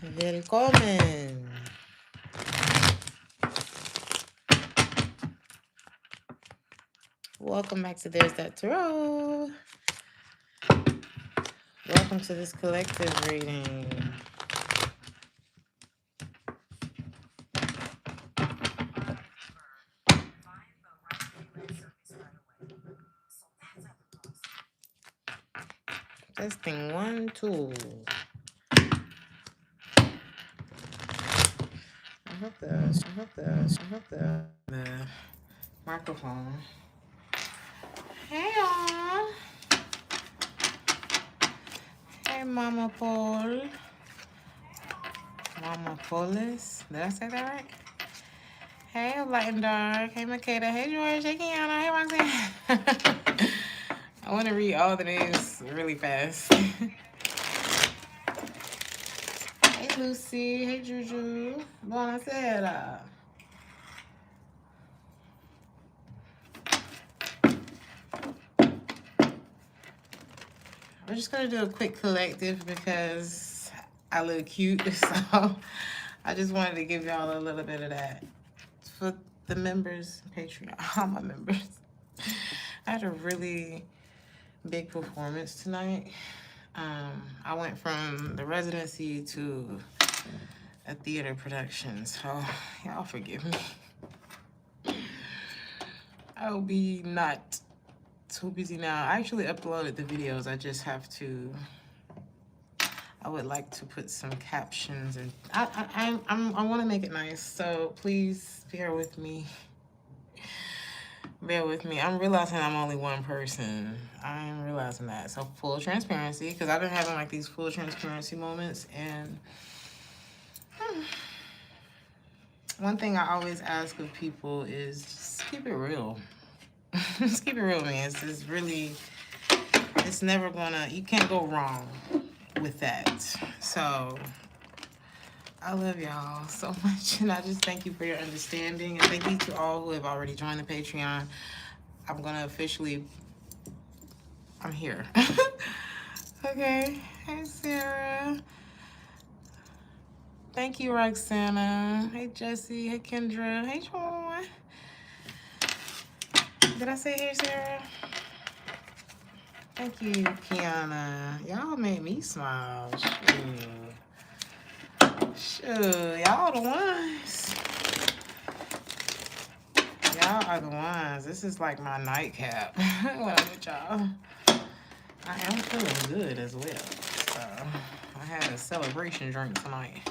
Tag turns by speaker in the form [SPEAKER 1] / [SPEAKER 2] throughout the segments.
[SPEAKER 1] Willkommen. Welcome back to Theresthattarot. Welcome to this collective reading. Testing 1, 2. I hope the microphone. Hey y'all. Hey Mama Paul. Mama Polis. Did I say that right? Hey Light and Dark. Hey Makeda. Hey George. Hey Kiana. Hey Roxanne. I want to read all the names really fast. Hey Lucy. Hey Juju. Buonasera. We're just going to do a quick collective because I look cute. So I just wanted to give y'all a little bit of that. For the members, Patreon, all my members. I had a really big performance tonight. I went from the residency to a theater production. So y'all forgive me. I'll be not too busy now. I actually uploaded the videos. I just have to. I would like to put some captions, and I want to make it nice. So please bear with me. Bear with me. I'm realizing I'm only one person. I'm realizing that. So full transparency, because I've been having like these full transparency moments, and one thing I always ask of people is just keep it real. Just keep it real, man. It's really, it's never gonna, you can't go wrong with that. So I love y'all so much, and I just thank you for your understanding, and thank you to all who have already joined the Patreon. I'm gonna officially, I'm here. Okay. Hey Sarah. Thank you, Roxana. Hey Jesse. Hey Kendra. Hey Joy. Did I say hey Sarah? Thank you, Kiana. Y'all made me smile. Shoot, y'all the ones. Y'all are the ones. This is like my nightcap when I'm with y'all. I am feeling good as well. So I had a celebration drink tonight.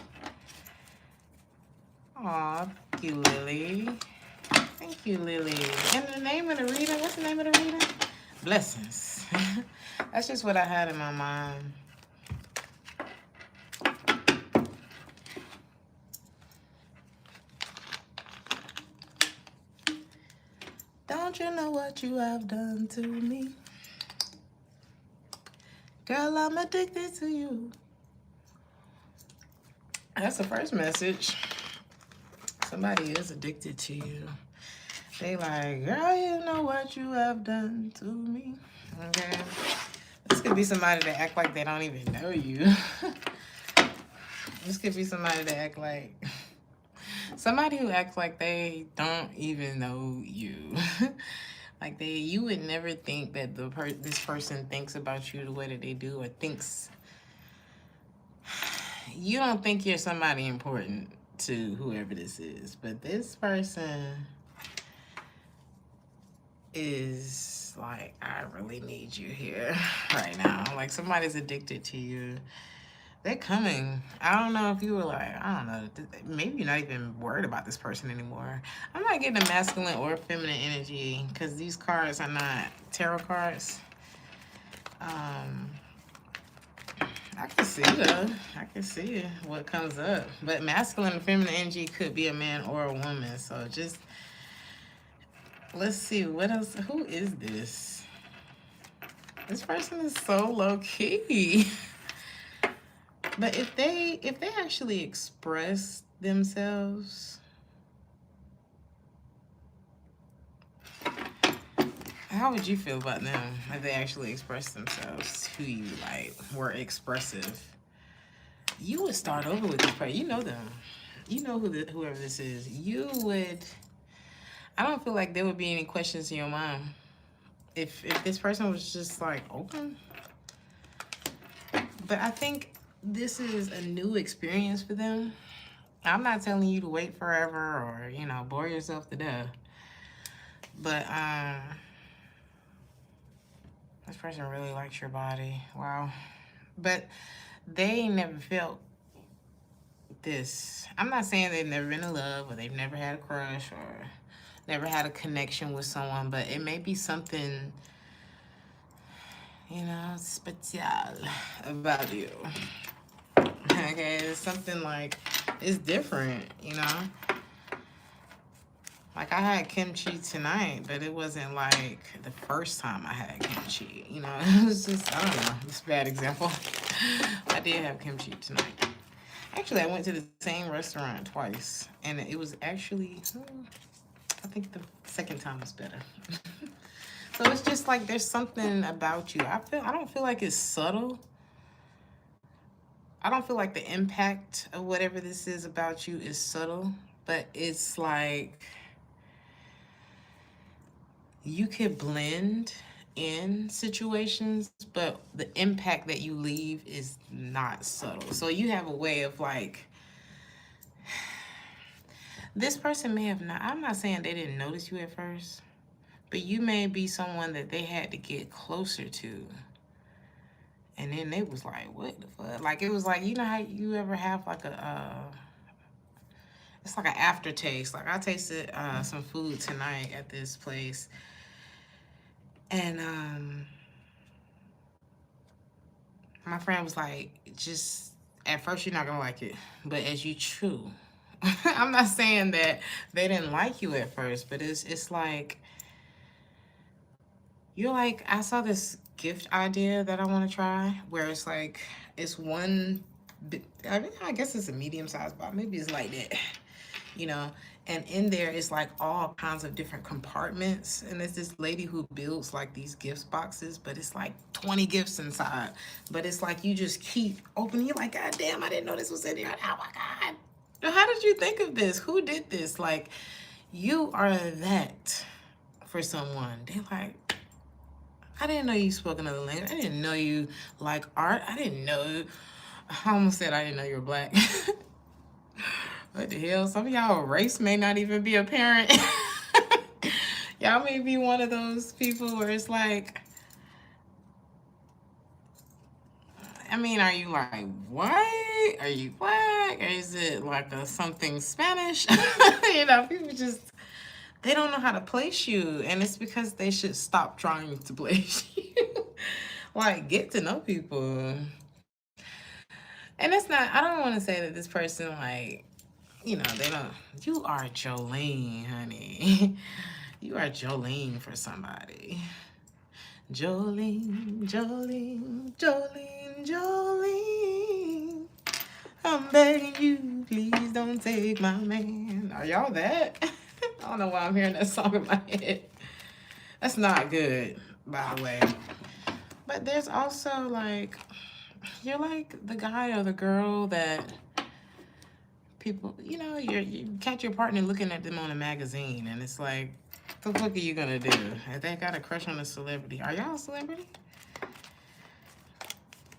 [SPEAKER 1] Aw, thank you, Lily. Thank you, Lily. And the name of the reading, what's the name of the reading? Blessings. That's just what I had in my mind. Don't you know what you have done to me? Girl, I'm addicted to you. That's the first message. Somebody is addicted to you. They like, girl, you know what you have done to me. Okay. This could be somebody that act like they don't even know you. This could be somebody that act like, somebody who acts like they don't even know you. Like you would never think that this person thinks about you the way that they do, or thinks, you don't think you're somebody important to whoever this is, but this person is like, I really need you here right now. Like somebody's addicted to you. They're coming. I don't know if you were like, I don't know, maybe you're not even worried about this person anymore. I'm not getting a masculine or feminine energy because these cards are not tarot cards. I can see though. I can see what comes up. But masculine and feminine energy could be a man or a woman. So just, let's see, what else? Who is this? This person is so low key. But if they actually express themselves, how would you feel about them if they actually express themselves to you, like were expressive? you would start over with this person. You know them. You know whoever this is. You would. I don't feel like there would be any questions in your mind if this person was just like open. But I think this is a new experience for them. I'm not telling you to wait forever or, you know, bore yourself to death. But this person really likes your body. Wow. But they never felt this. I'm not saying they've never been in love or they've never had a crush or never had a connection with someone, but it may be something, you know, special about you. Okay, it's something like, it's different, you know? Like, I had kimchi tonight, but it wasn't like the first time I had kimchi, you know? It was just, I don't know, it's a bad example. I did have kimchi tonight. Actually, I went to the same restaurant twice, and it was actually, I think the second time was better. So it's just like there's something about you. I don't feel like it's subtle. I don't feel like the impact of whatever this is about you is subtle, but it's like you could blend in situations, but the impact that you leave is not subtle. So you have a way of like, this person may have not, I'm not saying they didn't notice you at first, but you may be someone that they had to get closer to. And then they was like, what the fuck? Like, it was like, you know how you ever have like it's like an aftertaste. Like, I tasted some food tonight at this place. And my friend was like, just, at first you're not gonna like it. But as you chew, I'm not saying that they didn't like you at first, but it's like, you're like, I saw this gift idea that I want to try where it's like, it's one, I mean, I guess it's a medium-sized box. Maybe it's like that, you know? And in there is like all kinds of different compartments. And there's this lady who builds like these gift boxes, but it's like 20 gifts inside. But it's like you just keep opening. You're like, God damn, I didn't know this was in here. Oh my God. How did you think of this? Who did this? Like, you are that for someone. They're like, I didn't know you spoke another language. I didn't know you like art. I didn't know. I almost said I didn't know you were black. What the hell? Some of y'all race may not even be apparent. Y'all may be one of those people where it's like, I mean, are you like white? Are you black? Or is it like a something Spanish? You know, people just, they don't know how to place you. And it's because they should stop trying to place you. Like, get to know people. And it's not, I don't want to say that this person, like, you know, they don't, you are Jolene, honey. You are Jolene for somebody. Jolene, Jolene, Jolene, Jolene. I'm begging you, please don't take my man. Are y'all that? I don't know why I'm hearing that song in my head. That's not good, by the way. But there's also like, you're like the guy or the girl that people, you know, you catch your partner looking at them on a magazine, and it's like, what the fuck are you gonna do? If they got a crush on a celebrity, are y'all a celebrity?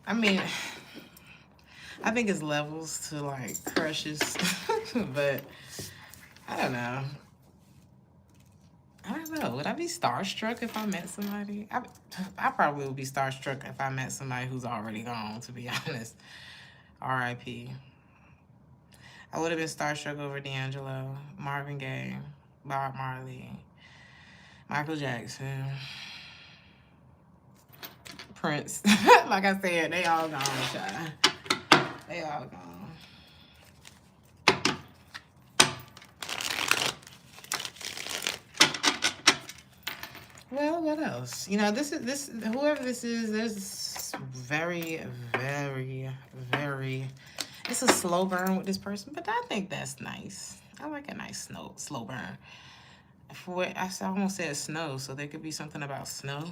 [SPEAKER 1] I mean, I think it's levels to like crushes, but I don't know. I don't know. Would I be starstruck if I met somebody? I probably would be starstruck if I met somebody who's already gone, to be honest. R.I.P. I would have been starstruck over D'Angelo, Marvin Gaye, Bob Marley, Michael Jackson, Prince. Like I said, they all gone, child. They all gone. Well, what else? You know, this whoever this is, there's very, very, very, it's a slow burn with this person, but I think that's nice. I like a nice slow burn. I almost said snow, so there could be something about snow.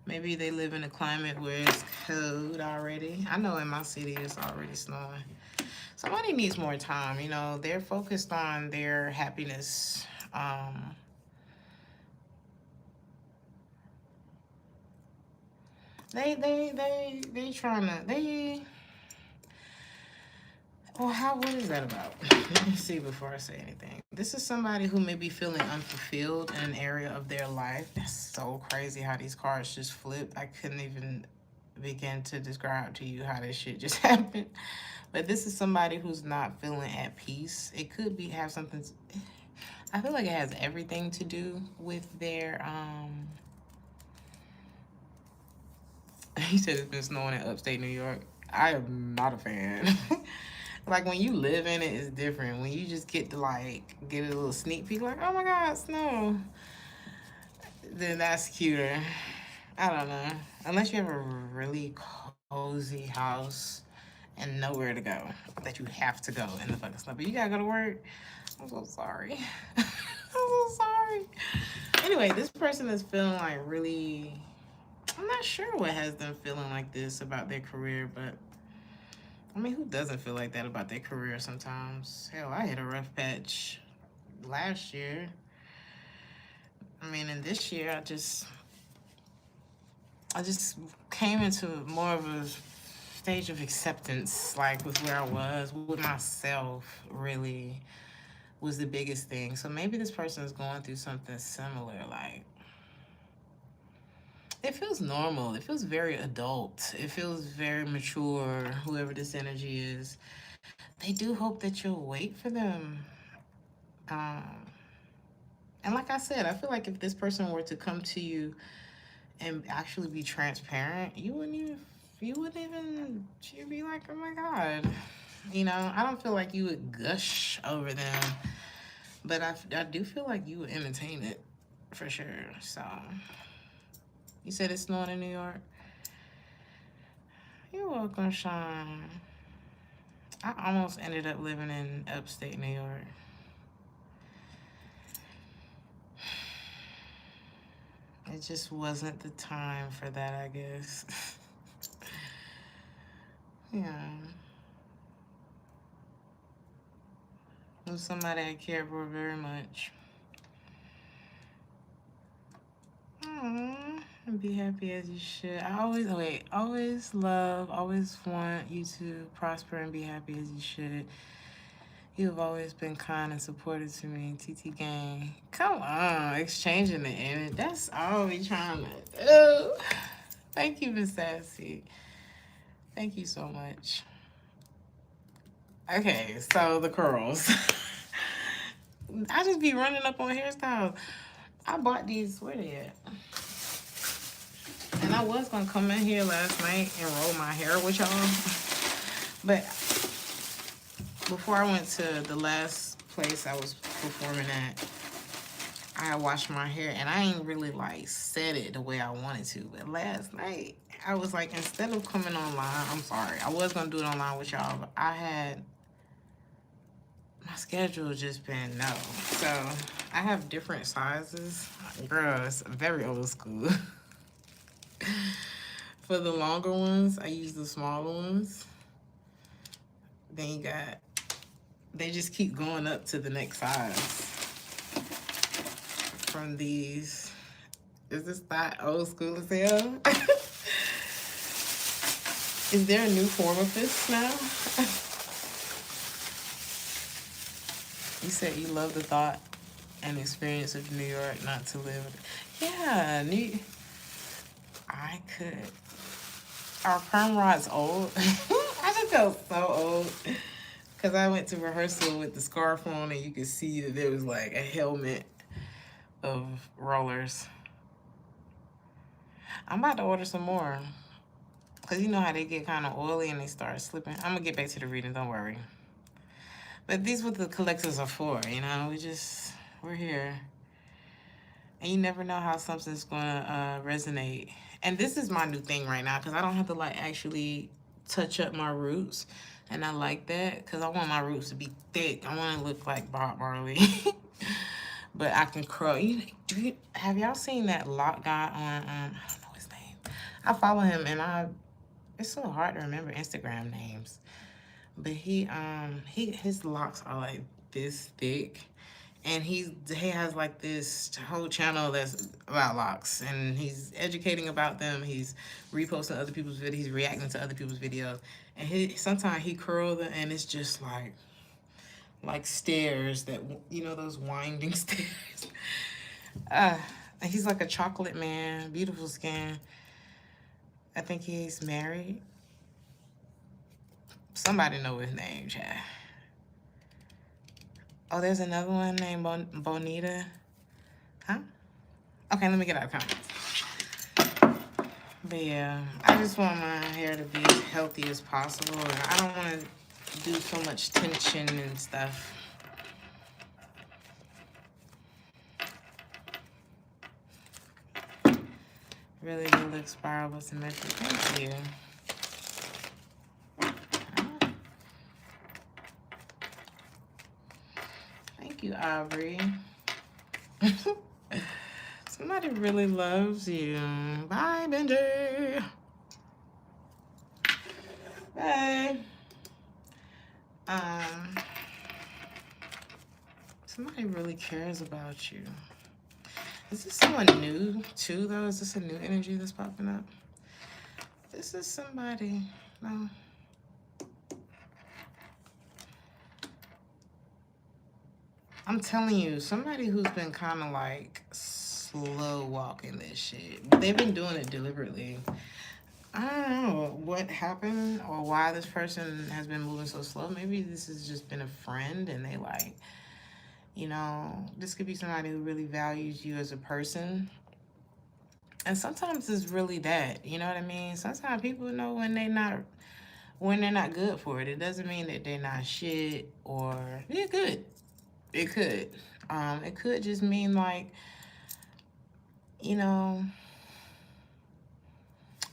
[SPEAKER 1] Maybe they live in a climate where it's cold already. I know in my city it's already snowing. Somebody needs more time, you know. They're focused on their happiness. They trying to, well, what is that about? Let me see before I say anything. This is somebody who may be feeling unfulfilled in an area of their life. That's so crazy how these cards just flip. I couldn't even begin to describe to you how this shit just happened. But this is somebody who's not feeling at peace. It could be have something, I feel like it has everything to do with their, he said it's been snowing in upstate New York. I am not a fan. Like, when you live in it, it's different. When you just get to, like, get a little sneak peek, like, oh my God, snow, then that's cuter. I don't know. Unless you have a really cozy house and nowhere to go, that you have to go in the fucking snow. But you gotta go to work. I'm so sorry. I'm so sorry. Anyway, this person is feeling like really, I'm not sure what has them feeling like this about their career, but I mean, who doesn't feel like that about their career sometimes? Hell, I hit a rough patch last year. I mean, and this year, I just came into more of a stage of acceptance, like with where I was, with myself, really was the biggest thing. So maybe this person is going through something similar, like, it feels normal. It feels very adult. It feels very mature, whoever this energy is. They do hope that you'll wait for them. Um, and like I said, I feel like if this person were to come to you and actually be transparent, you'd be like, oh my God. You know, I don't feel like you would gush over them, but I do feel like you would entertain it for sure. So, you said it's snowing in New York? You're welcome, Sean. I almost ended up living in upstate New York. It just wasn't the time for that, I guess. Yeah. It was somebody I cared for very much. Aww. And be happy as you should. Always love, always want you to prosper and be happy as you should. You have always been kind and supportive to me, TT Gang. Come on, exchanging the image. That's all we trying to do. Thank you, Miss Sassy. Thank you so much. Okay, so the curls. I just be running up on hairstyles. I bought these, where they at? And I was gonna come in here last night and roll my hair with y'all. But before I went to the last place I was performing at, I washed my hair and I ain't really like set it the way I wanted to. But last night, I was like, instead of coming online, I'm sorry, I was gonna do it online with y'all, but I had, my schedule just been no. So I have different sizes. Girl, it's very old school. For the longer ones, I use the smaller ones. Then you got, they just keep going up to the next size. From these, is this not old school as hell? Is there a new form of this now? You said you love the thought and experience of New York, not to live. Yeah, I could. Our perm rod's old. I just felt so old. Because I went to rehearsal with the scarf on and you could see that there was like a helmet of rollers. I'm about to order some more. Because you know how they get kind of oily and they start slipping. I'm going to get back to the reading, don't worry. But these what the collectors are for, you know? We're here. And you never know how something's going to resonate. And this is my new thing right now because I don't have to like actually touch up my roots. And I like that because I want my roots to be thick. I want to look like Bob Marley. But I can curl. Have y'all seen that lock guy on, I don't know his name. I follow him, and it's so hard to remember Instagram names. But his locks are like this thick, and he has like this whole channel that's about locks, and he's educating about them. He's reposting other people's videos. He's reacting to other people's videos, and sometimes he curl them, and it's just like stairs that, you know, those winding stairs. And he's like a chocolate man, beautiful skin. I think he's married. Somebody know his name, Chad. Oh, there's another one named Bonita. Huh? Okay, let me get out of comments. But yeah, I just want my hair to be as healthy as possible. And I don't want to do so much tension and stuff. Really do look spiral but symmetric. Thank you. Thank you, Aubrey. Somebody really loves you. Bye, Benji. Bye. Somebody really cares about you. Is this someone new too, though? Is this a new energy that's popping up? This is somebody. No. I'm telling you, somebody who's been kind of like slow walking this shit. They've been doing it deliberately. I don't know what happened or why this person has been moving so slow. Maybe this has just been a friend and they like, you know, this could be somebody who really values you as a person. And sometimes it's really that, you know what I mean? Sometimes people know when they're not good for it. It doesn't mean that they're not shit or they're good. It could. It could just mean like, you know,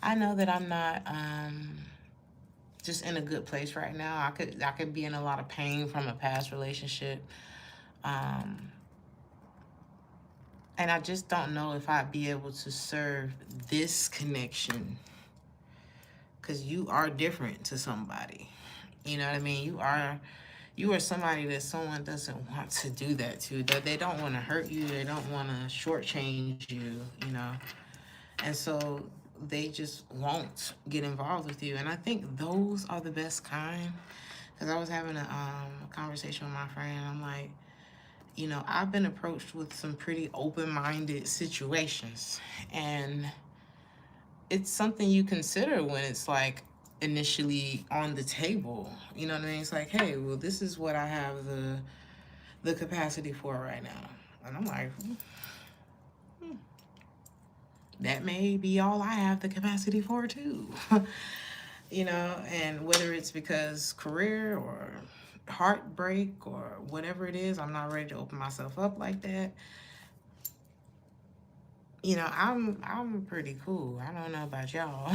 [SPEAKER 1] I know that I'm not just in a good place right now. I could be in a lot of pain from a past relationship. And I just don't know if I'd be able to serve this connection. Because you are different to somebody. You know what I mean? You are somebody that someone doesn't want to do that to. That they don't want to hurt you. They don't want to shortchange you, you know. And so they just won't get involved with you. And I think those are the best kind. Because I was having a conversation with my friend. I'm like, you know, I've been approached with some pretty open-minded situations. And it's something you consider when it's like initially on the table. You know what I mean? It's like, hey, well, this is what I have the capacity for right now. And I'm like, that may be all I have the capacity for too. You know, and whether it's because career or heartbreak or whatever it is, I'm not ready to open myself up like that. You know, I'm pretty cool. I don't know about y'all.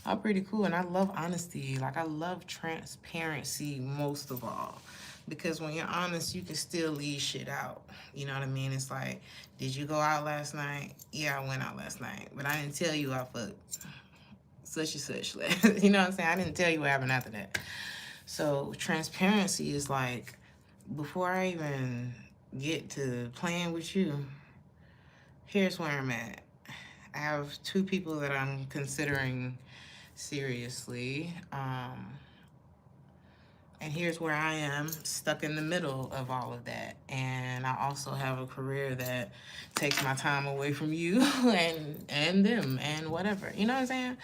[SPEAKER 1] I'm pretty cool, and I love honesty. Like, I love transparency most of all. Because when you're honest, you can still leave shit out. You know what I mean? It's like, did you go out last night? Yeah, I went out last night. But I didn't tell you I fucked such and such. You know what I'm saying? I didn't tell you what happened after that. So transparency is like, before I even get to playing with you, here's where I'm at. I have 2 people that I'm considering seriously. And here's where I am, stuck in the middle of all of that. And I also have a career that takes my time away from you and them and whatever. You know what I'm saying?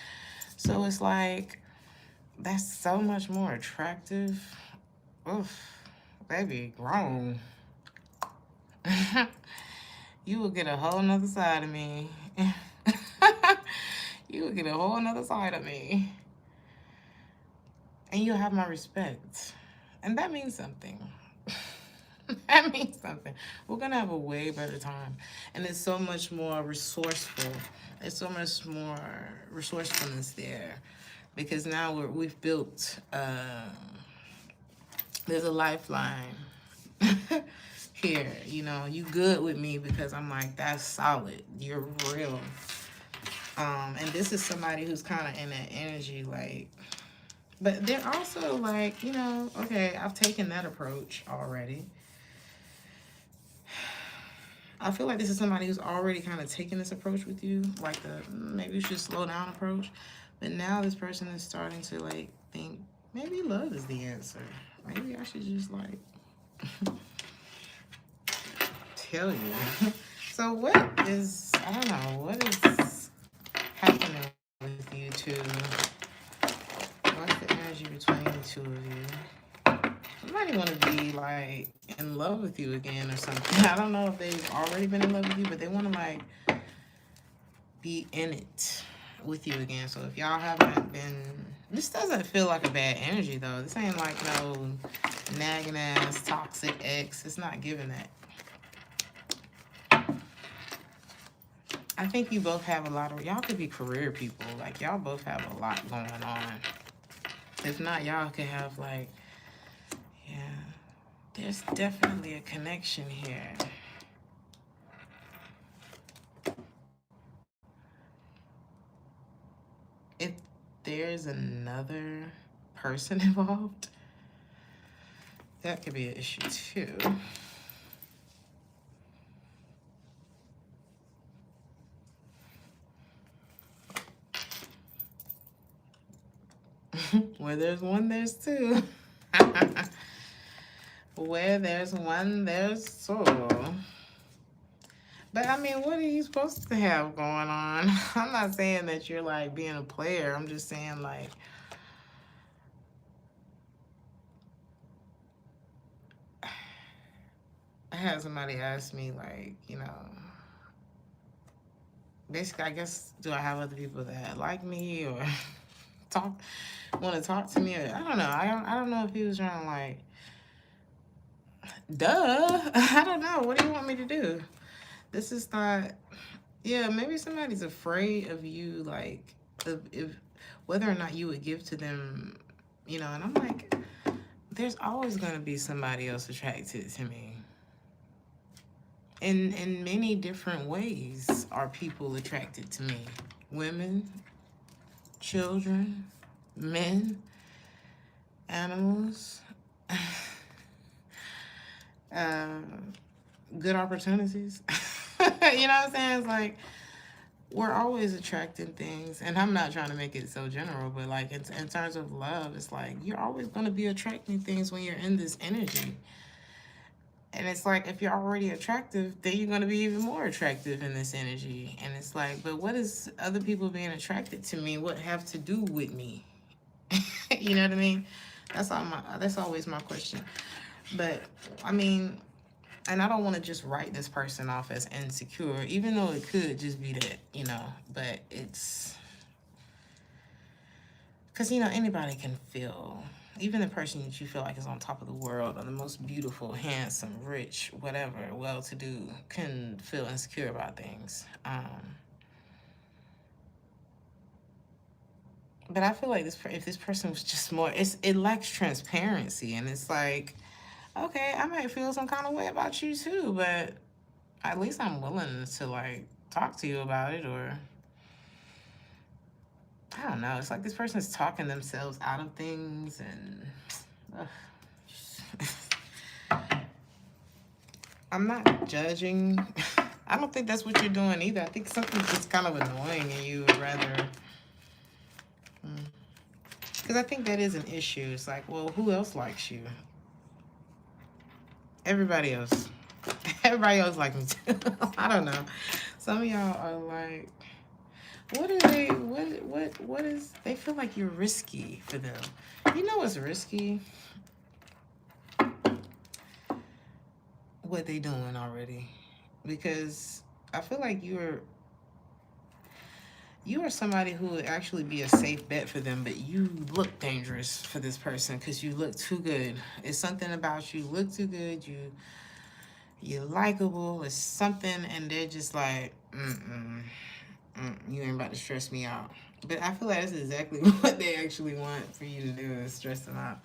[SPEAKER 1] So it's like, that's so much more attractive. Oof, baby, grown. You will get a whole nother side of me. You will get a whole nother side of me. And you'll have my respect. And that means something. That means something. We're going to have a way better time. And it's so much more resourceful. There's so much more resourcefulness there. Because now we've built, there's a lifeline here. You know, you good with me because I'm like, that's solid. You're real. And this is somebody who's kind of in that energy, like, but they're also like, you know, okay, I've taken that approach already. I feel like this is somebody who's already kind of taken this approach with you, like the maybe you should slow down approach. But now this person is starting to like think maybe love is the answer. Maybe I should just like tell you. So what is, I don't know, what is happening with you two? What's the energy between the two of you? Somebody want to be like in love with you again or something. I don't know if they've already been in love with you, but they want to like be in it with you again. So if y'all haven't been, this doesn't feel like a bad energy though. This ain't like no nagging ass toxic ex. It's not giving that. I think you both have a lot of, y'all could be career people. Like y'all both have a lot going on. If not, y'all could have like, yeah, there's definitely a connection here. If there's another person involved, that could be an issue too. Where there's one, there's two. Where there's one, there's two. But I mean, what are you supposed to have going on? I'm not saying that you're like being a player. I'm just saying like, I had somebody ask me like, you know, basically, I guess, do I have other people that like me or want to talk to me? Or, I don't know. I don't know if he was trying to like, duh. I don't know. What do you want me to do? This is not, yeah, maybe somebody's afraid of you, like, if whether or not you would give to them, you know, and I'm like, there's always going to be somebody else attracted to me. In many different ways are people attracted to me. Women, children, men, animals, good opportunities. You know what I'm saying? It's like, we're always attracting things, and I'm not trying to make it so general, but like in terms of love, it's like you're always going to be attracting things when you're in this energy. And it's like, if you're already attractive, then you're going to be even more attractive in this energy. And it's like, but what is other people being attracted to me? What have to do with me? You know what I mean? That's always my question. But I mean, and I don't want to just write this person off as insecure, even though it could just be that, you know, but it's because, you know, anybody can feel, even the person that you feel like is on top of the world or the most beautiful, handsome, rich, whatever, well-to-do, can feel insecure about things. But I feel like if this person was just more, it lacks transparency, and it's like, okay, I might feel some kind of way about you too, but at least I'm willing to like talk to you about it, or I don't know. It's like this person's talking themselves out of things, and I'm not judging. I don't think that's what you're doing either. I think something's just kind of annoying, and you would rather. Because I think that is an issue. It's like, well, who else likes you? Everybody else. Everybody else likes me too. I don't know. Some of y'all are like, what are they, what is, they feel like you're risky for them. You know what's risky? What they doing already. Because I feel like you are somebody who would actually be a safe bet for them, but you look dangerous for this person because you look too good. It's something about you look too good. You're likable. It's something, and they're just like, you ain't about to stress me out. But I feel like that's exactly what they actually want for you to do, is stress them out.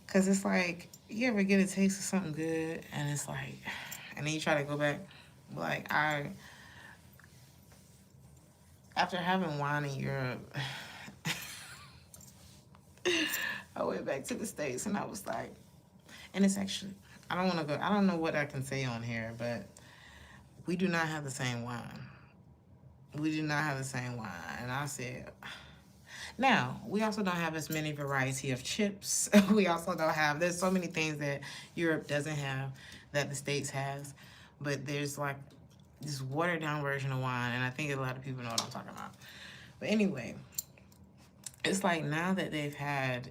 [SPEAKER 1] Because it's like, you ever get a taste of something good, and it's like, and then you try to go back, like, after having wine in Europe, I went back to the States and I was like, and it's actually, I don't want to go, I don't know what I can say on here, but we do not have the same wine. We do not have the same wine. And I said, now, we also don't have as many variety of chips. We also don't have, there's so many things that Europe doesn't have that the States has. But there's like this watered down version of wine, and I think a lot of people know what I'm talking about. But anyway, it's like now that they've had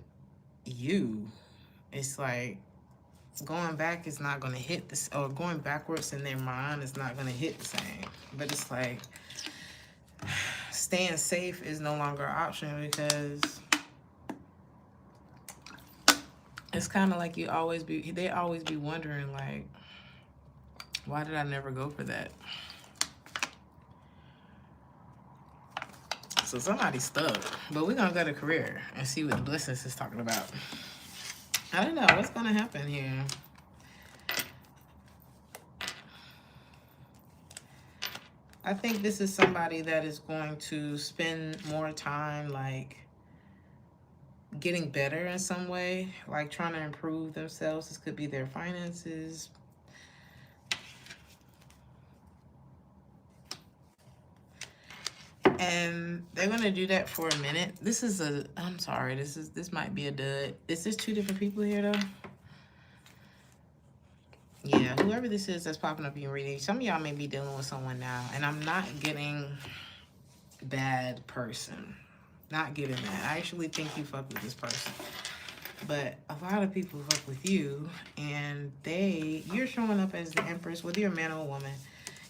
[SPEAKER 1] you, it's like going back is not going to hit this, or going backwards in their mind is not going to hit the same. But it's like staying safe is no longer an option, because it's kind of like they always be wondering, like, why did I never go for that? So somebody's stuck. But we're going to go to career and see what the blessings is talking about. I don't know what's going to happen here. I think this is somebody that is going to spend more time, like, getting better in some way, like trying to improve themselves. This could be their finances. And they're going to do that for a minute. This is a, I'm sorry, this might be a dud. Is this two different people here, though? Yeah, whoever this is that's popping up in your reading, some of y'all may be dealing with someone now, and I'm not getting bad person. Not getting that. I actually think you fuck with this person. But a lot of people fuck with you, and you're showing up as the Empress, whether you're a man or a woman.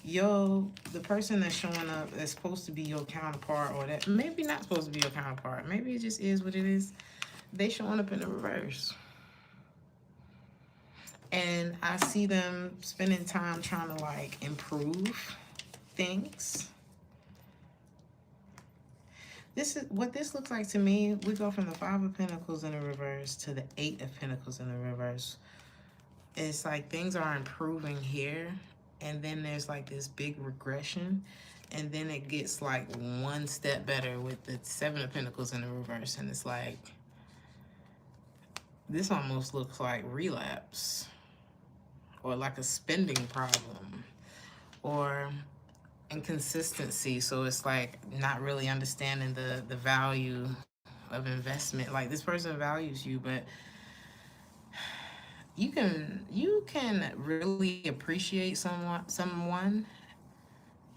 [SPEAKER 1] The person that's showing up is supposed to be your counterpart, or that maybe not supposed to be your counterpart. Maybe it just is what it is. They showing up in the reverse. And I see them spending time trying to, like, improve things. This is what this looks like to me. We go from the 5 of Pentacles in the reverse to the 8 of Pentacles in the reverse. It's like things are improving here, and then there's like this big regression, and then it gets like one step better with the 7 of Pentacles in the reverse, and it's like this almost looks like relapse, or like a spending problem, or inconsistency. So it's like not really understanding the value of investment. Like, this person values you, but you can really appreciate someone.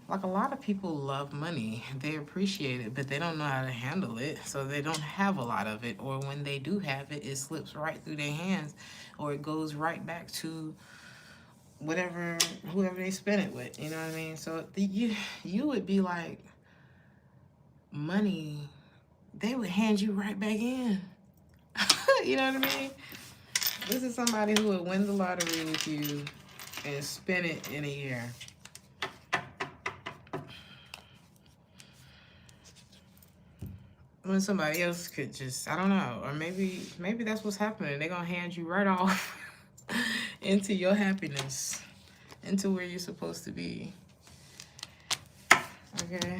[SPEAKER 1] Like, a lot of people love money, they appreciate it, but they don't know how to handle it, so they don't have a lot of it, or when they do have it, it slips right through their hands, or it goes right back to whoever they spend it with, you know what I mean? So you would be like, money, they would hand you right back in. You know what I mean? This is somebody who would win the lottery with you and spend it in a year. When somebody else could just, I don't know, or maybe that's what's happening. They're gonna hand you right off into your happiness, into where you're supposed to be. Okay?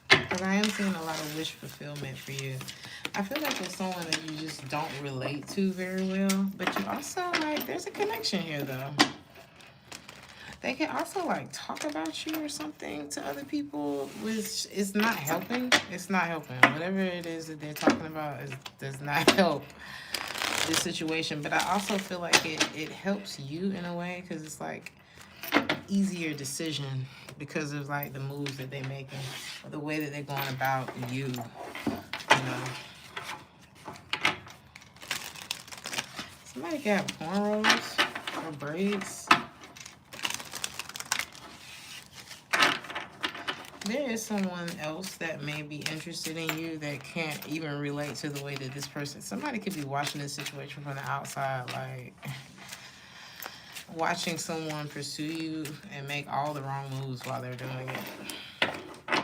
[SPEAKER 1] Because I am seeing a lot of wish fulfillment for you. I feel like there's someone that you just don't relate to very well, but you also, like, there's a connection here, though. They can also, like, talk about you or something to other people, which is not helping. It's not helping. Whatever it is that they're talking about does not help this situation. But I also feel like it helps you in a way, because it's, like, easier decision because of, like, the moves that they're making, or the way that they're going about you, you know. Somebody got cornrows or braids. There is someone else that may be interested in you that can't even relate to the way that this person, somebody could be watching this situation from the outside, like watching someone pursue you and make all the wrong moves while they're doing it.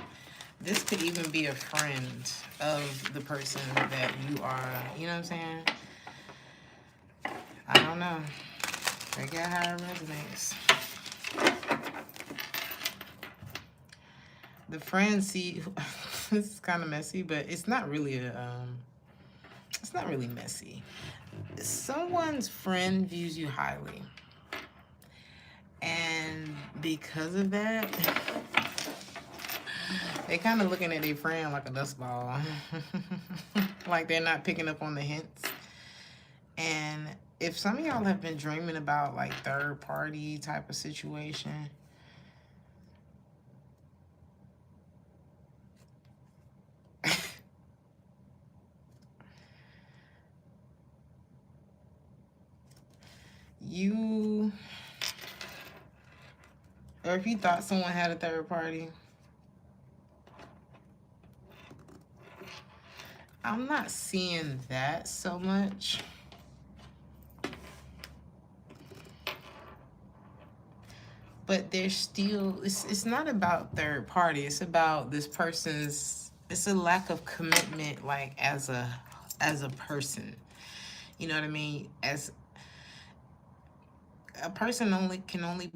[SPEAKER 1] This could even be a friend of the person that you are, you know what I'm saying? I don't know. Check out how it resonates. The friends see, this is kind of messy, but it's not really it's not really messy. Someone's friend views you highly. And because of that, they kind of looking at their friend like a dust ball. Like they're not picking up on the hints. And if some of y'all have been dreaming about like third party type of situation, you, or if you thought someone had a third party, I'm not seeing that so much. But there's still, it's not about third party. It's about this person's, it's a lack of commitment, like as a person. You know what I mean? As a person can only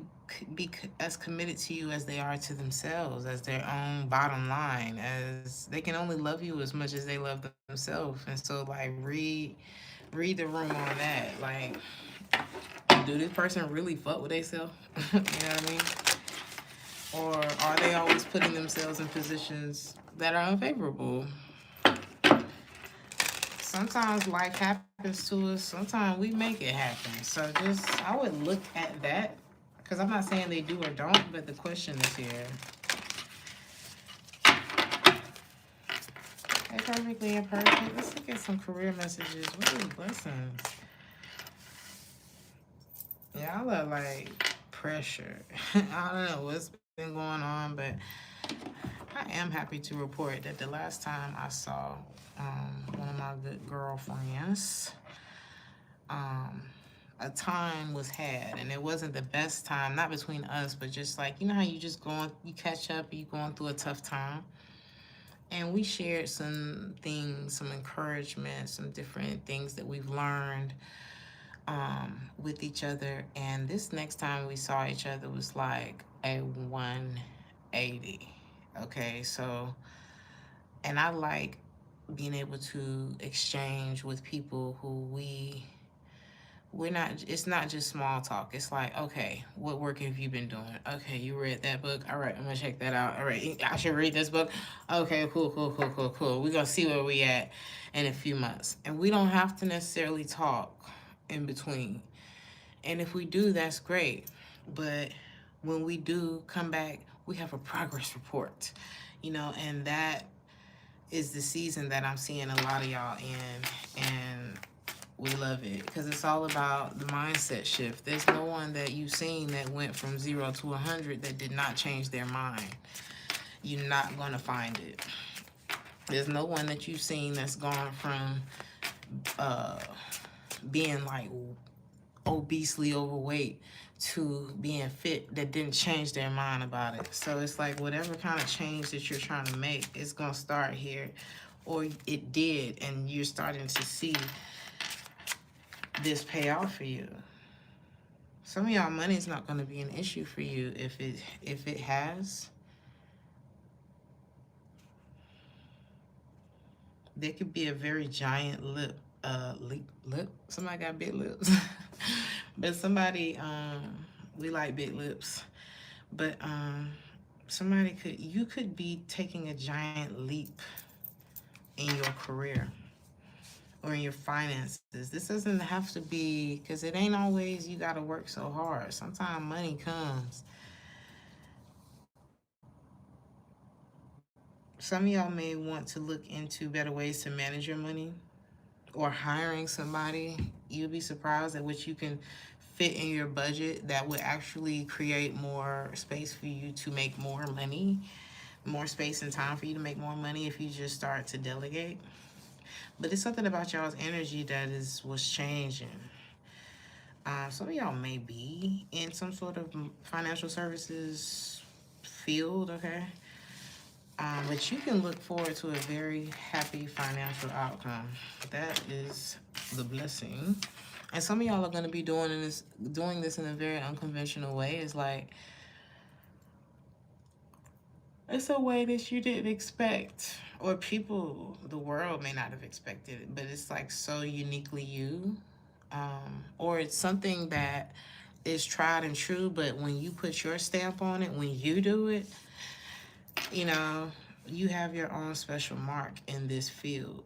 [SPEAKER 1] be as committed to you as they are to themselves, as their own bottom line, as they can only love you as much as they love themselves. And so like read the room on that. Like, do this person really fuck with themselves? You know what I mean? Or are they always putting themselves in positions that are unfavorable? Sometimes life happens to us. Sometimes we make it happen. So just, I would look at that. Because I'm not saying they do or don't, but the question is here. Hey, perfectly imperfect. Let's look at some career messages. What is blessings? Y'all are like pressure. I don't know what's been going on, but I am happy to report that the last time I saw one of my good girlfriends, a time was had, and it wasn't the best time, not between us, but just like, you know how you just you catch up, you going through a tough time. And we shared some things, some encouragement, some different things that we've learned with each other. And this next time we saw each other was like a 180. Okay, so, and I like being able to exchange with people who we're not, it's not just small talk. It's like, okay, what work have you been doing? Okay, you read that book. All right, I'm gonna check that out. All right, I should read this book. Okay, cool. We're gonna see where we at in a few months. And we don't have to necessarily talk in between. And if we do, that's great. But when we do come back, we have a progress report, you know, and that is the season that I'm seeing a lot of y'all in. And we love it because it's all about the mindset shift. There's no one that you've seen that went from 0 to 100 that did not change their mind. You're not going to find it. There's no one that you've seen that's gone from being like obesely overweight to being fit that didn't change their mind about it. So it's like whatever kind of change that you're trying to make is going to start here, or it did, and you're starting to see this pay off for you. Some of y'all money is not going to be an issue for you if it has. There could be a very giant lip. Somebody got big lips. But somebody, we like big lips. But you could be taking a giant leap in your career or in your finances. This doesn't have to be, because it ain't always you got to work so hard. Sometimes money comes. Some of y'all may want to look into better ways to manage your money, or hiring somebody. You'll be surprised at what you can fit in your budget that would actually create more space for you to make more money, more space and time for you to make more money if you just start to delegate. But it's something about y'all's energy that was changing. Some of y'all may be in some sort of financial services field, okay? But you can look forward to a very happy financial outcome. That is the blessing. And some of y'all are going to be doing this in a very unconventional way. It's like It's a way that you didn't expect, or people, the world may not have expected it, but it's like so uniquely you. Or it's something that is tried and true, but when you put your stamp on it, when you do it, you know, you have your own special mark in this field.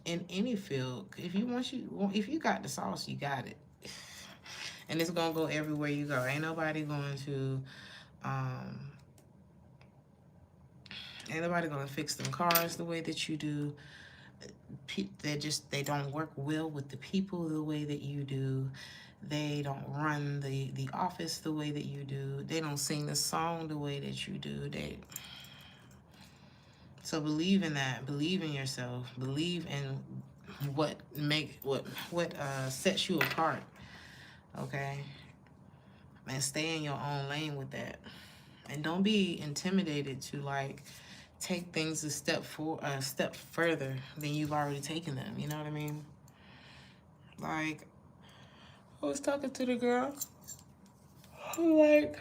[SPEAKER 1] In any field, if you got the sauce, you got it, and it's gonna go everywhere you go. Ain't nobody going to, um, ain't nobody gonna fix them cars the way that you do. They don't work well with the people the way that you do. They don't run the office the way that you do. They don't sing the song the way that you do. So believe in that. Believe in yourself. Believe in what sets you apart. Okay, and stay in your own lane with that. And don't be intimidated to like take things a step further than you've already taken them. You know what I mean? Like, I was talking to the girl who like,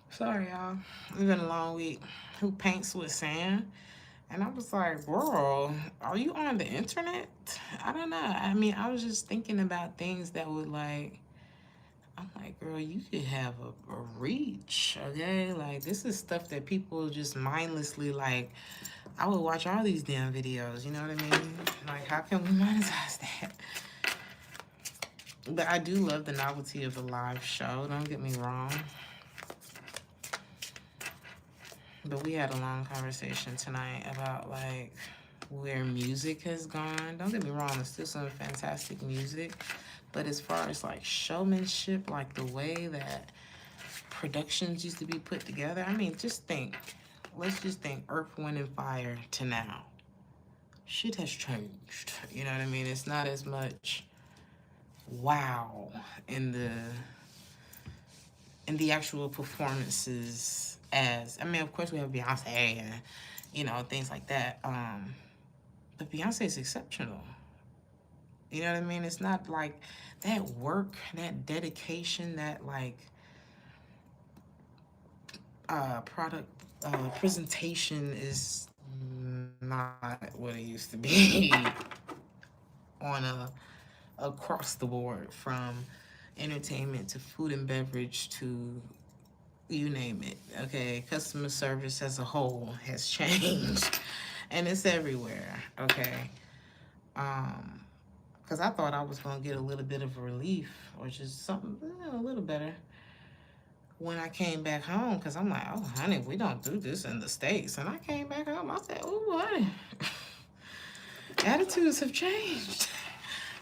[SPEAKER 1] sorry y'all, it's been a long week, who paints with sand. And I was like, girl, are you on the internet? I don't know. I mean, I was just thinking about things that would like, I'm like, girl, you could have a reach, okay? Like, this is stuff that people just mindlessly, like, I would watch all these damn videos, you know what I mean? Like, how can we monetize that? But I do love the novelty of a live show, don't get me wrong. But we had a long conversation tonight about, like, where music has gone. Don't get me wrong, there's still some fantastic music. But as far as, like, showmanship, like the way that productions used to be put together, I mean, just think. Let's just think Earth, Wind, and Fire to now. Shit has changed. You know what I mean? It's not as much wow in the actual performances as, I mean, of course we have Beyonce and, you know, things like that. But Beyonce is exceptional. You know what I mean? It's not like that work, that dedication, that like product presentation is not what it used to be on across the board, from entertainment to food and beverage to you name it. Okay, customer service as a whole has changed, and it's everywhere. Okay, because I thought I was gonna get a little bit of a relief or just something a little better when I came back home, because I'm like, oh honey, we don't do this in the States. And I came back home, I said, oh honey, attitudes have changed.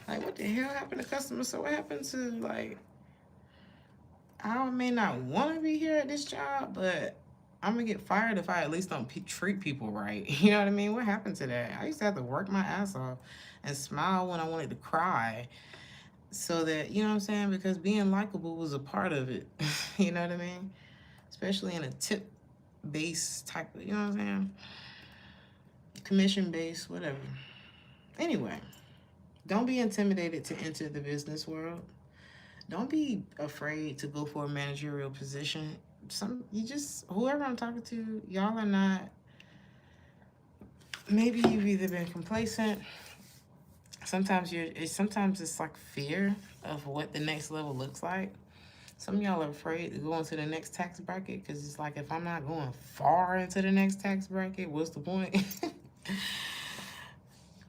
[SPEAKER 1] Like, what the hell happened to customers? So what happened to, like, I may not want to be here at this job, but I'm gonna get fired if I at least don't treat people right. You know what I mean? What happened to that? I used to have to work my ass off and smile when I wanted to cry, so that, you know what I'm saying? Because being likable was a part of it. You know what I mean? Especially in a tip-based type of, you know what I'm saying? Commission-based, whatever. Anyway, don't be intimidated to enter the business world. Don't be afraid to go for a managerial position. Whoever I'm talking to, y'all are not, maybe you've either been complacent. Sometimes it's like fear of what the next level looks like. Some of y'all are afraid to go into the next tax bracket because it's like, if I'm not going far into the next tax bracket, what's the point?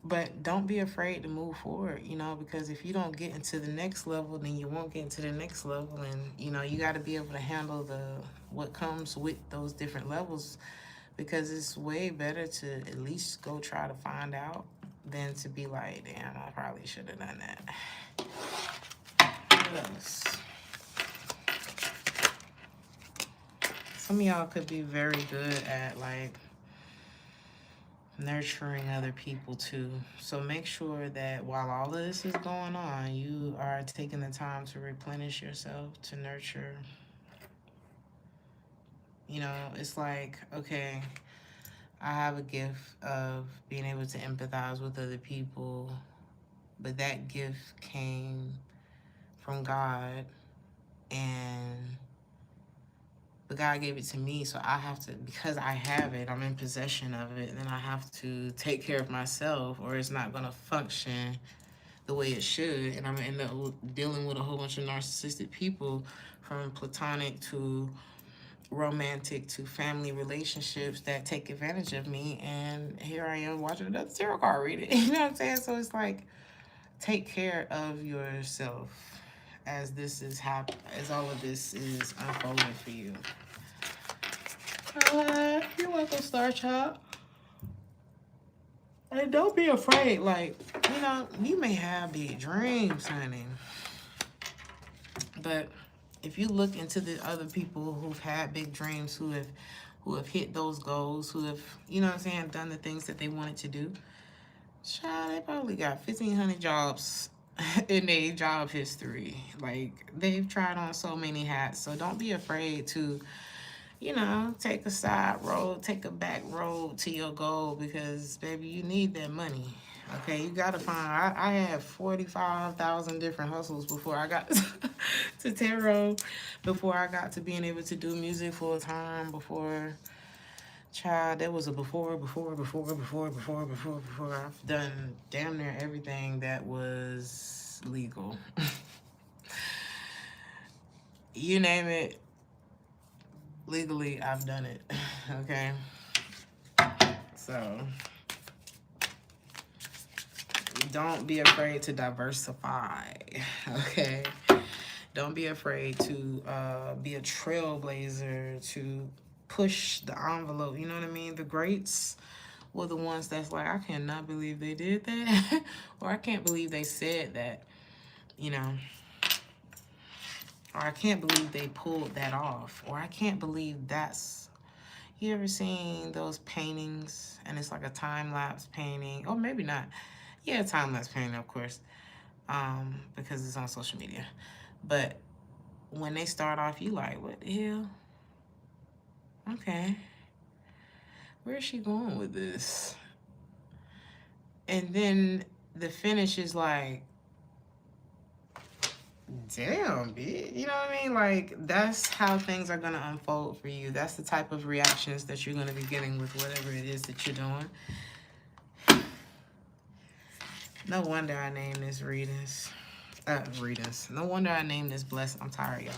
[SPEAKER 1] But don't be afraid to move forward, you know, because if you don't get into the next level, then you won't get into the next level. And, you know, you got to be able to handle what comes with those different levels, because it's way better to at least go try to find out than to be like, damn, I probably should have done that. What else? Some of y'all could be very good at, like, nurturing other people too. So make sure that while all of this is going on, you are taking the time to replenish yourself, to nurture. You know, it's like, okay, I have a gift of being able to empathize with other people, but that gift came from God, and but God gave it to me, so I have to, because I have it, I'm in possession of it, then I have to take care of myself, or it's not going to function the way it should, and I'm going to end up dealing with a whole bunch of narcissistic people, from platonic to romantic to family relationships, that take advantage of me, and here I am watching another tarot card reading. You know what I'm saying? So it's like, take care of yourself as this is as all of this is unfolding for you. You're welcome, Star Child. And don't be afraid. Like, you know, you may have big dreams, honey, but if you look into the other people who've had big dreams, who have hit those goals, who have, you know what I'm saying, done the things that they wanted to do, child, they probably got 1,500 jobs in their job history. Like, they've tried on so many hats. So don't be afraid to, you know, take a side road, take a back road to your goal, because, baby, you need that money. Okay, you gotta find. I had 45,000 different hustles before I got to tarot, before I got to being able to do music full time, before, child, there was a before. I've done damn near everything that was legal. You name it, legally, I've done it. Okay, so don't be afraid to diversify. Okay, don't be afraid to be a trailblazer, to push the envelope. You know what I mean? The greats were the ones that's like, I cannot believe they did that. Or I can't believe they said that, you know. Or I can't believe they pulled that off. Or I can't believe that's... You ever seen those paintings and it's like a time-lapse painting? Or maybe not. Yeah, time-lapse painting, of course, because it's on social media. But when they start off, you like, what the hell? Okay. Where is she going with this? And then the finish is like, damn, bitch. You know what I mean? Like, that's how things are going to unfold for you. That's the type of reactions that you're going to be getting with whatever it is that you're doing. No wonder I named this readings. No wonder I named this blessing. I'm tired, y'all.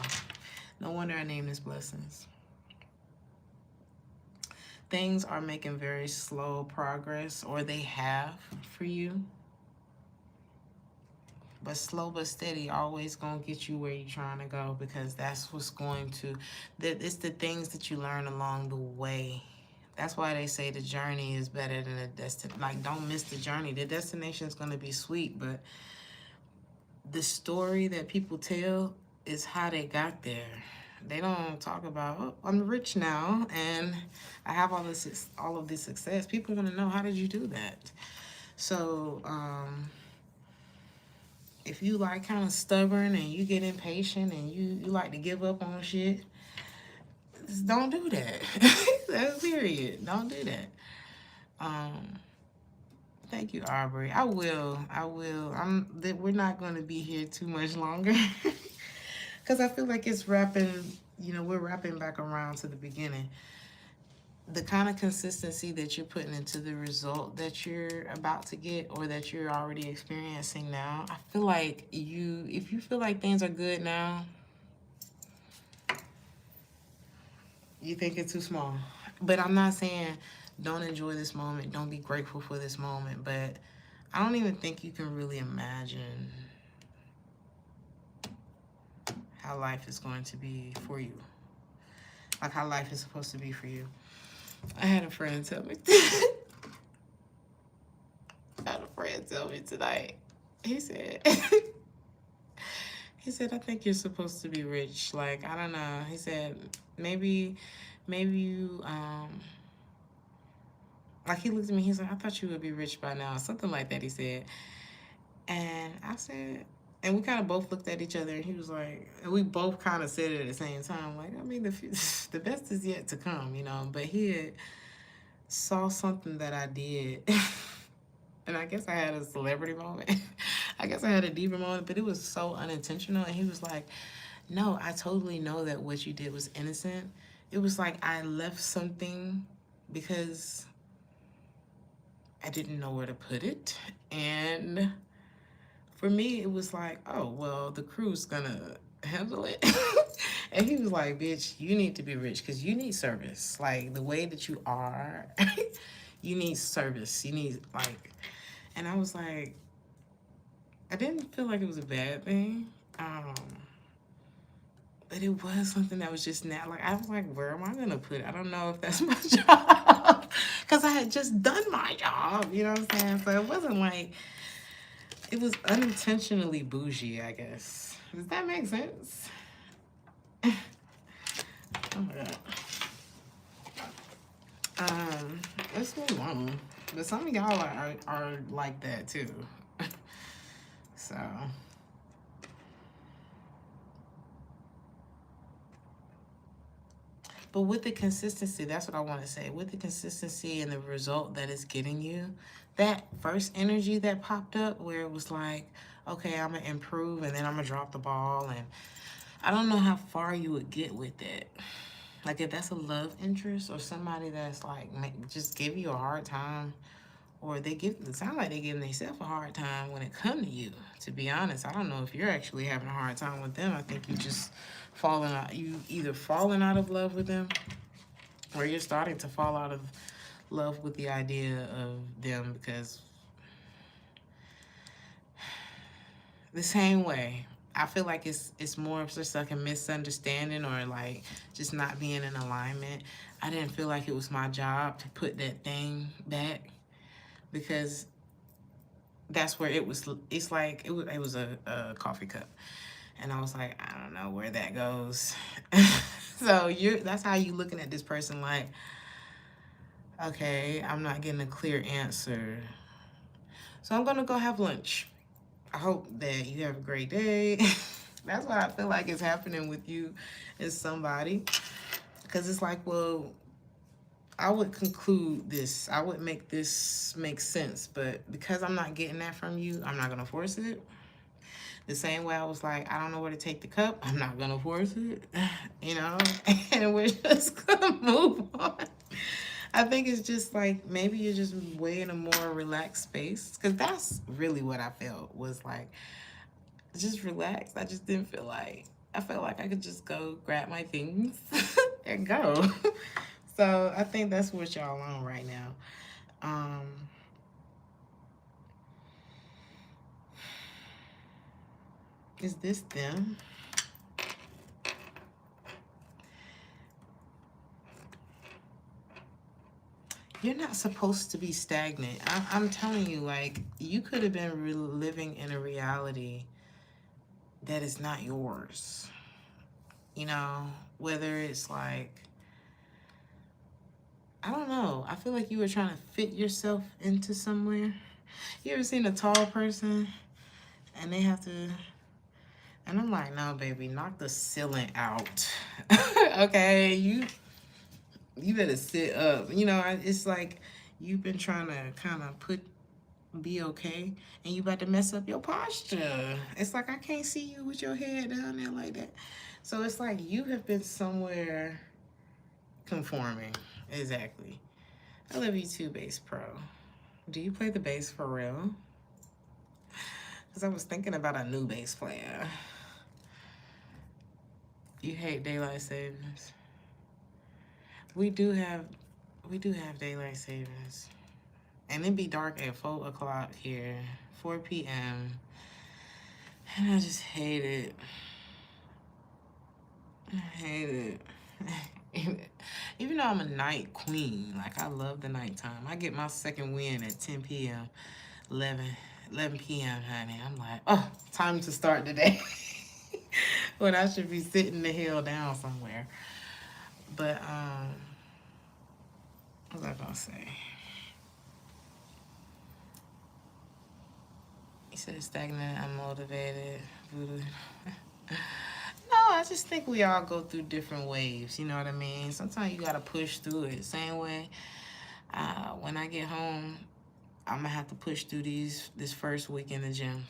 [SPEAKER 1] No wonder I named this blessings. Things are making very slow progress, or they have for you. But slow but steady always going to get you where you're trying to go, because that's what's going to... It's the things that you learn along the way. That's why they say the journey is better than the destination. Like, don't miss the journey. The destination is going to be sweet, but the story that people tell is how they got there. They don't talk about, oh, I'm rich now and I have all of this success. People want to know, how did you do that? So if you like kind of stubborn and you get impatient and you like to give up on shit, just don't do that. That's period. Don't do that. Thank you, Aubrey. I will. We're not going to be here too much longer. Because I feel like it's wrapping, you know, we're wrapping back around to the beginning. The kind of consistency that you're putting into the result that you're about to get, or that you're already experiencing now, I feel like if you feel like things are good now, you think it's too small. But I'm not saying don't enjoy this moment, don't be grateful for this moment, but I don't even think you can really imagine how life is going to be for you. Like, how life is supposed to be for you. I had a friend tell me tonight. He said, I think you're supposed to be rich. Like, I don't know. He said, maybe you, like, he looked at me, he's like, I thought you would be rich by now. Something like that, he said. And I said, and we kind of both looked at each other, and he was like, and we both kind of said it at the same time. Like, I mean, the best is yet to come, you know. But he had saw something that I did. And I guess I had a celebrity moment. I guess I had a diva moment, but it was so unintentional. And he was like, no, I totally know that what you did was innocent. it was like I left something because I didn't know where to put it. And for me, it was like, oh, well, the crew's gonna handle it. And he was like, bitch, you need to be rich because you need service. Like, the way that you are, you need service. You need, like, and I was like, I didn't feel like it was a bad thing. But it was something that was just not, like, I was like, where am I going to put it? I don't know if that's my job. Because I had just done my job, you know what I'm saying? So it wasn't like, it was unintentionally bougie, I guess. Does that make sense? Oh my God. Let's move on. But some of y'all are like that too. So. But with the consistency, that's what I want to say. With the consistency and the result that it's getting you, that first energy that popped up where it was like, okay, I'm going to improve and then I'm going to drop the ball. And I don't know how far you would get with it. Like if that's a love interest or somebody that's like, just give you a hard time, or it sounds like they giving themselves a hard time when it come to you. To be honest, I don't know if you're actually having a hard time with them. I think you just you either falling out of love with them, or you're starting to fall out of love with the idea of them, because the same way, I feel like it's more of just like a misunderstanding or like just not being in alignment. I didn't feel like it was my job to put that thing back, because that's where it was. It's like it was a coffee cup, and I was like, I don't know where that goes. So that's how you looking at this person, like, okay, I'm not getting a clear answer, so I'm gonna go have lunch. I hope that you have a great day. That's what I feel like is happening with you and somebody, because it's like, well, I would conclude this. I would make this make sense, but because I'm not getting that from you, I'm not gonna force it. The same way I was like, I don't know where to take the cup, I'm not gonna force it, you know? And we're just gonna move on. I think it's just like, maybe you're just way in a more relaxed space, because that's really what I felt, was like, just relaxed. I just didn't feel like, I felt like I could just go grab my things and go. So I think that's what y'all on right now. Is this them? You're not supposed to be stagnant. I'm telling you, like, you could have been living in a reality that is not yours. You know, whether it's like, I don't know. I feel like you were trying to fit yourself into somewhere. You ever seen a tall person and they have to, and I'm like, no, baby, knock the ceiling out. Okay, you better sit up. You know, it's like you've been trying to kind of be okay, and you about to mess up your posture. It's like, I can't see you with your head down there like that. So it's like you have been somewhere conforming. Exactly. I love you too, Bass Pro. Do you play the bass for real? Because I was thinking about a new bass player. You hate daylight savings. We do have daylight savings. And it be dark at 4 o'clock here, 4 p.m. And I just hate it. I hate it. Even though I'm a night queen, like, I love the nighttime. I get my second wind at 10 p.m., 11 p.m., honey. I'm like, oh, time to start the day. When I should be sitting the hell down somewhere. But, what was I gonna say? You said stagnant, unmotivated, voodoo. No, I just think we all go through different waves, you know what I mean? Sometimes you gotta push through it. Same way, when I get home, I'm gonna have to push through this first week in the gym,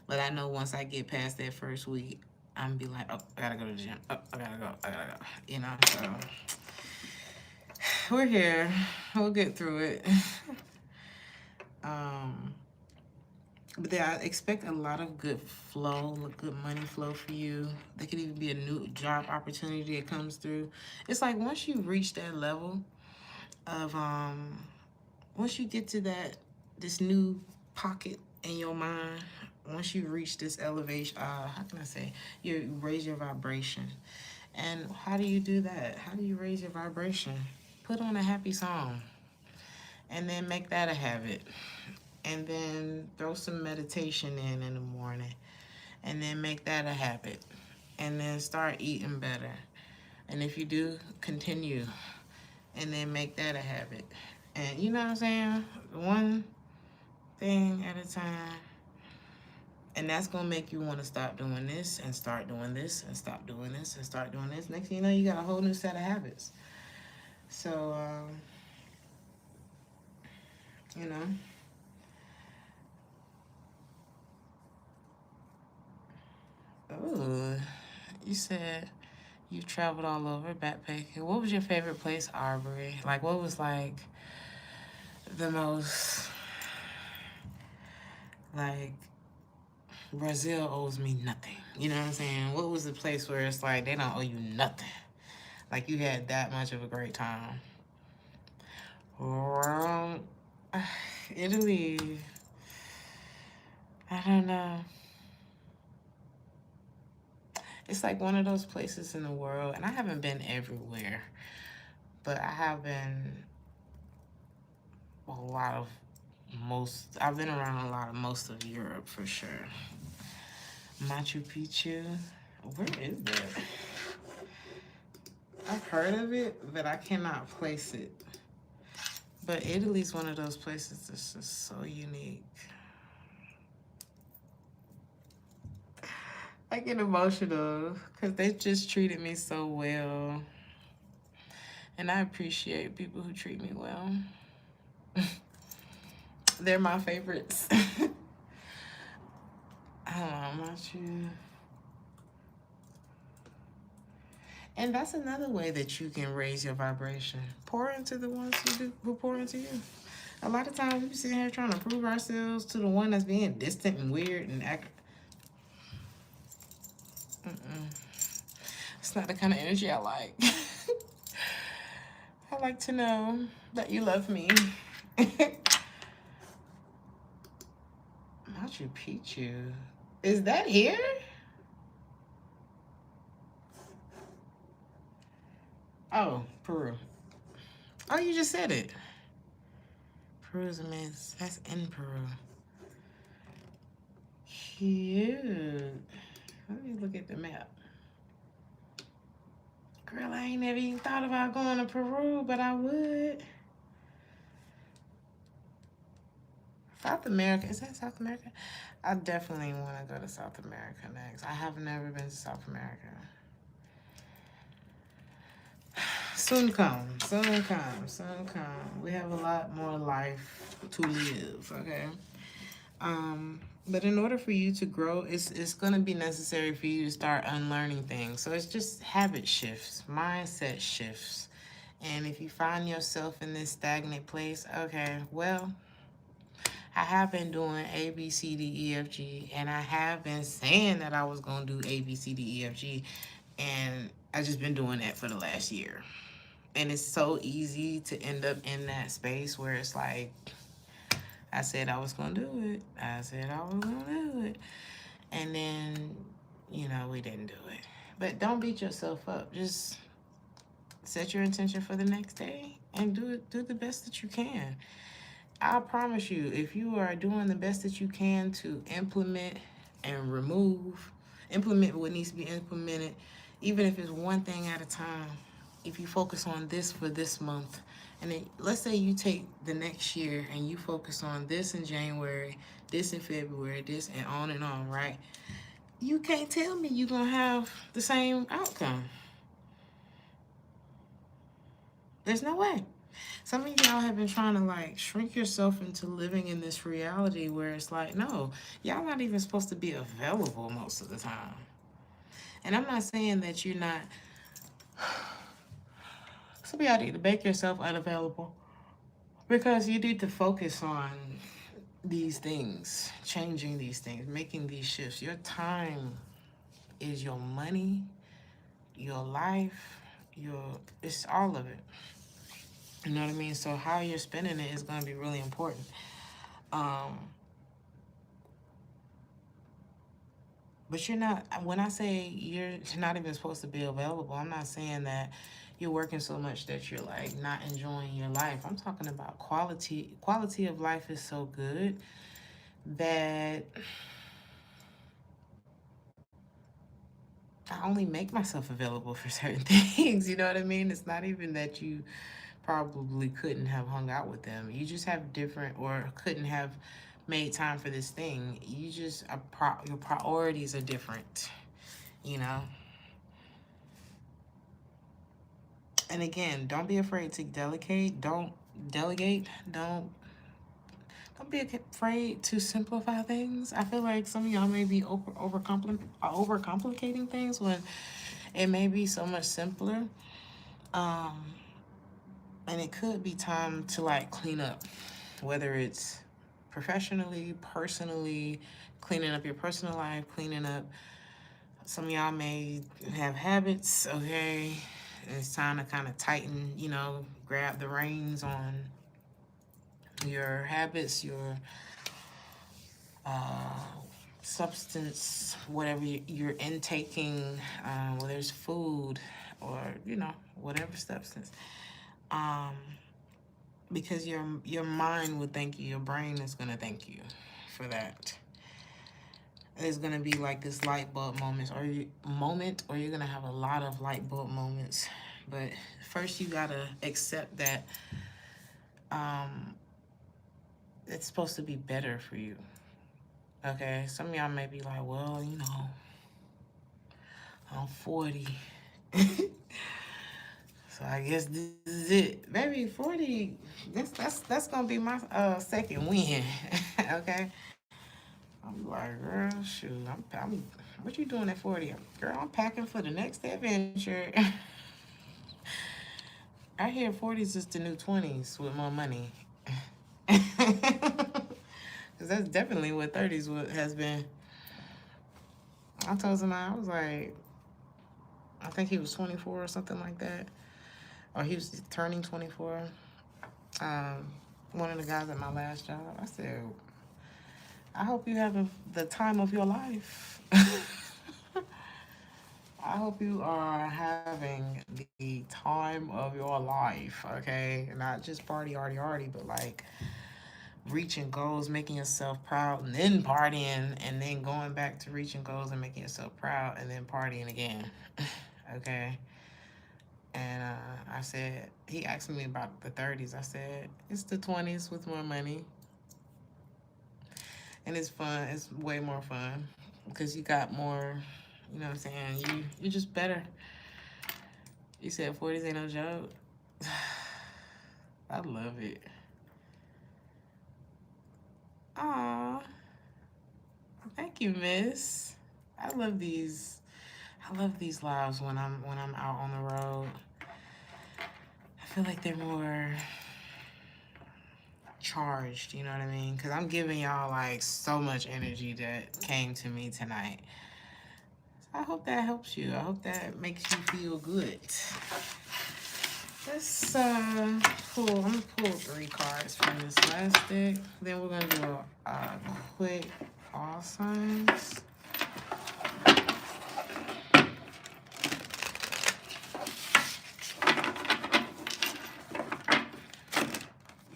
[SPEAKER 1] but I know once I get past that first week, I'm be like, oh, I gotta go to the gym. Oh, I gotta go. You know, so we're here. We'll get through it. But I expect a lot of good flow, good money flow for you. There could even be a new job opportunity that comes through. It's like once you reach that level of, once you get to this new pocket in your mind, once you reach this elevation, how can I say, you raise your vibration. And how do you do that? How do you raise your vibration? Put on a happy song and then make that a habit. And then throw some meditation in the morning and then make that a habit. And then start eating better. And if you do, continue and then make that a habit. And you know what I'm saying? One thing at a time. And that's going to make you want to stop doing this and start doing this and stop doing this and start doing this. Next thing you know, you got a whole new set of habits. So, you know. Ooh, you said you traveled all over backpacking. What was your favorite place, Aubrey? Like, what was like the most, like, Brazil owes me nothing. You know what I'm saying? What was the place where it's like they don't owe you nothing? Like you had that much of a great time. Italy. I don't know. It's like one of those places in the world, and I haven't been everywhere, but I have been I've been around a lot of most of Europe for sure. Machu Picchu, where is it? I've heard of it, but I cannot place it. But Italy's one of those places that's just so unique. I get emotional because they just treated me so well. And I appreciate people who treat me well. They're my favorites. I don't know about you. And that's another way that you can raise your vibration. Pour into the ones who pour into you. A lot of times we be sitting here trying to prove ourselves to the one that's being distant and weird and It's not the kind of energy I like. I like to know that you love me. Machu Picchu. Is that here? Oh, Peru. Oh, you just said it. Peru's a mess. That's in Peru. Cute. Let me look at the map. Girl, I ain't never even thought about going to Peru, but I would. South America. Is that South America? I definitely want to go to South America next. I have never been to South America. Soon come. Soon come. Soon come. We have a lot more life to live, okay? But in order for you to grow, it's going to be necessary for you to start unlearning things. So it's just habit shifts, mindset shifts. And if you find yourself in this stagnant place, okay, well, I have been doing A, B, C, D, E, F, G, and I have been saying that I was going to do A, B, C, D, E, F, G, and I've just been doing that for the last year. And it's so easy to end up in that space where it's like, I said I was going to do it. I said I was going to do it. And then, you know, we didn't do it. But don't beat yourself up. Just set your intention for the next day and do the best that you can. I promise you, if you are doing the best that you can to implement what needs to be implemented, even if it's one thing at a time, if you focus on this for this month, and then let's say you take the next year and you focus on this in January, this in February, this and on, right? You can't tell me you're going to have the same outcome. There's no way. Some of y'all have been trying to like shrink yourself into living in this reality where it's like, no, y'all not even supposed to be available most of the time. And I'm not saying that you're not. Somebody need to make yourself unavailable because you need to focus on these things, changing these things, making these shifts. Your time is your money, your life, it's all of it. You know what I mean? So how you're spending it is going to be really important. Um, but you're not, when I say you're not even supposed to be available, I'm not saying that you're working so much that you're like not enjoying your life. I'm talking about quality. Quality of life is so good that I only make myself available for certain things. You know what I mean? It's not even that you probably couldn't have hung out with them. You just have different, or couldn't have made time for this thing. You just, your priorities are different, you know? And again, don't be afraid to delegate. Don't delegate. Don't be afraid to simplify things. I feel like some of y'all may be overcomplicating things when it may be so much simpler. And it could be time to like clean up, whether it's professionally, personally, cleaning up your personal life, cleaning up. Some of y'all may have habits, okay? It's time to kind of tighten, grab the reins on your habits, your substance, whatever you're intaking, whether it's food or, whatever substance. Because your mind will thank you, your brain is gonna thank you for that. It's gonna be like this light bulb moment, or you're gonna have a lot of light bulb moments. But first, you gotta accept that it's supposed to be better for you. Okay, some of y'all may be like, well, I'm 40. So I guess this is it. Maybe 40, that's gonna be my second win. Okay? I'm like, girl, shoot, what you doing at 40? Girl, I'm packing for the next adventure. I hear 40s is the new 20s with more money. Because that's definitely what 30s has been. I told somebody, I was like, I think he was 24 or something like that. Or he was turning 24. One of the guys at my last job, I said, I hope you having the time of your life. I hope you are having the time of your life, okay? Not just party, but like reaching goals, making yourself proud, and then partying, and then going back to reaching goals and making yourself proud, and then partying again, okay? And I said, he asked me about the 30s. I said, it's the 20s with more money. And it's fun. It's way more fun because you got more, you know what I'm saying? You're just better. You said 40s ain't no joke. I love it. Aw. Thank you, miss. I love these lives when I'm out on the road. I feel like they're more charged, you know what I mean? Because I'm giving y'all like so much energy that came to me tonight. So I hope that helps you. I hope that makes you feel good. Let's pull. I'm gonna pull 3 cards from this last deck. Then we're gonna do a quick all signs.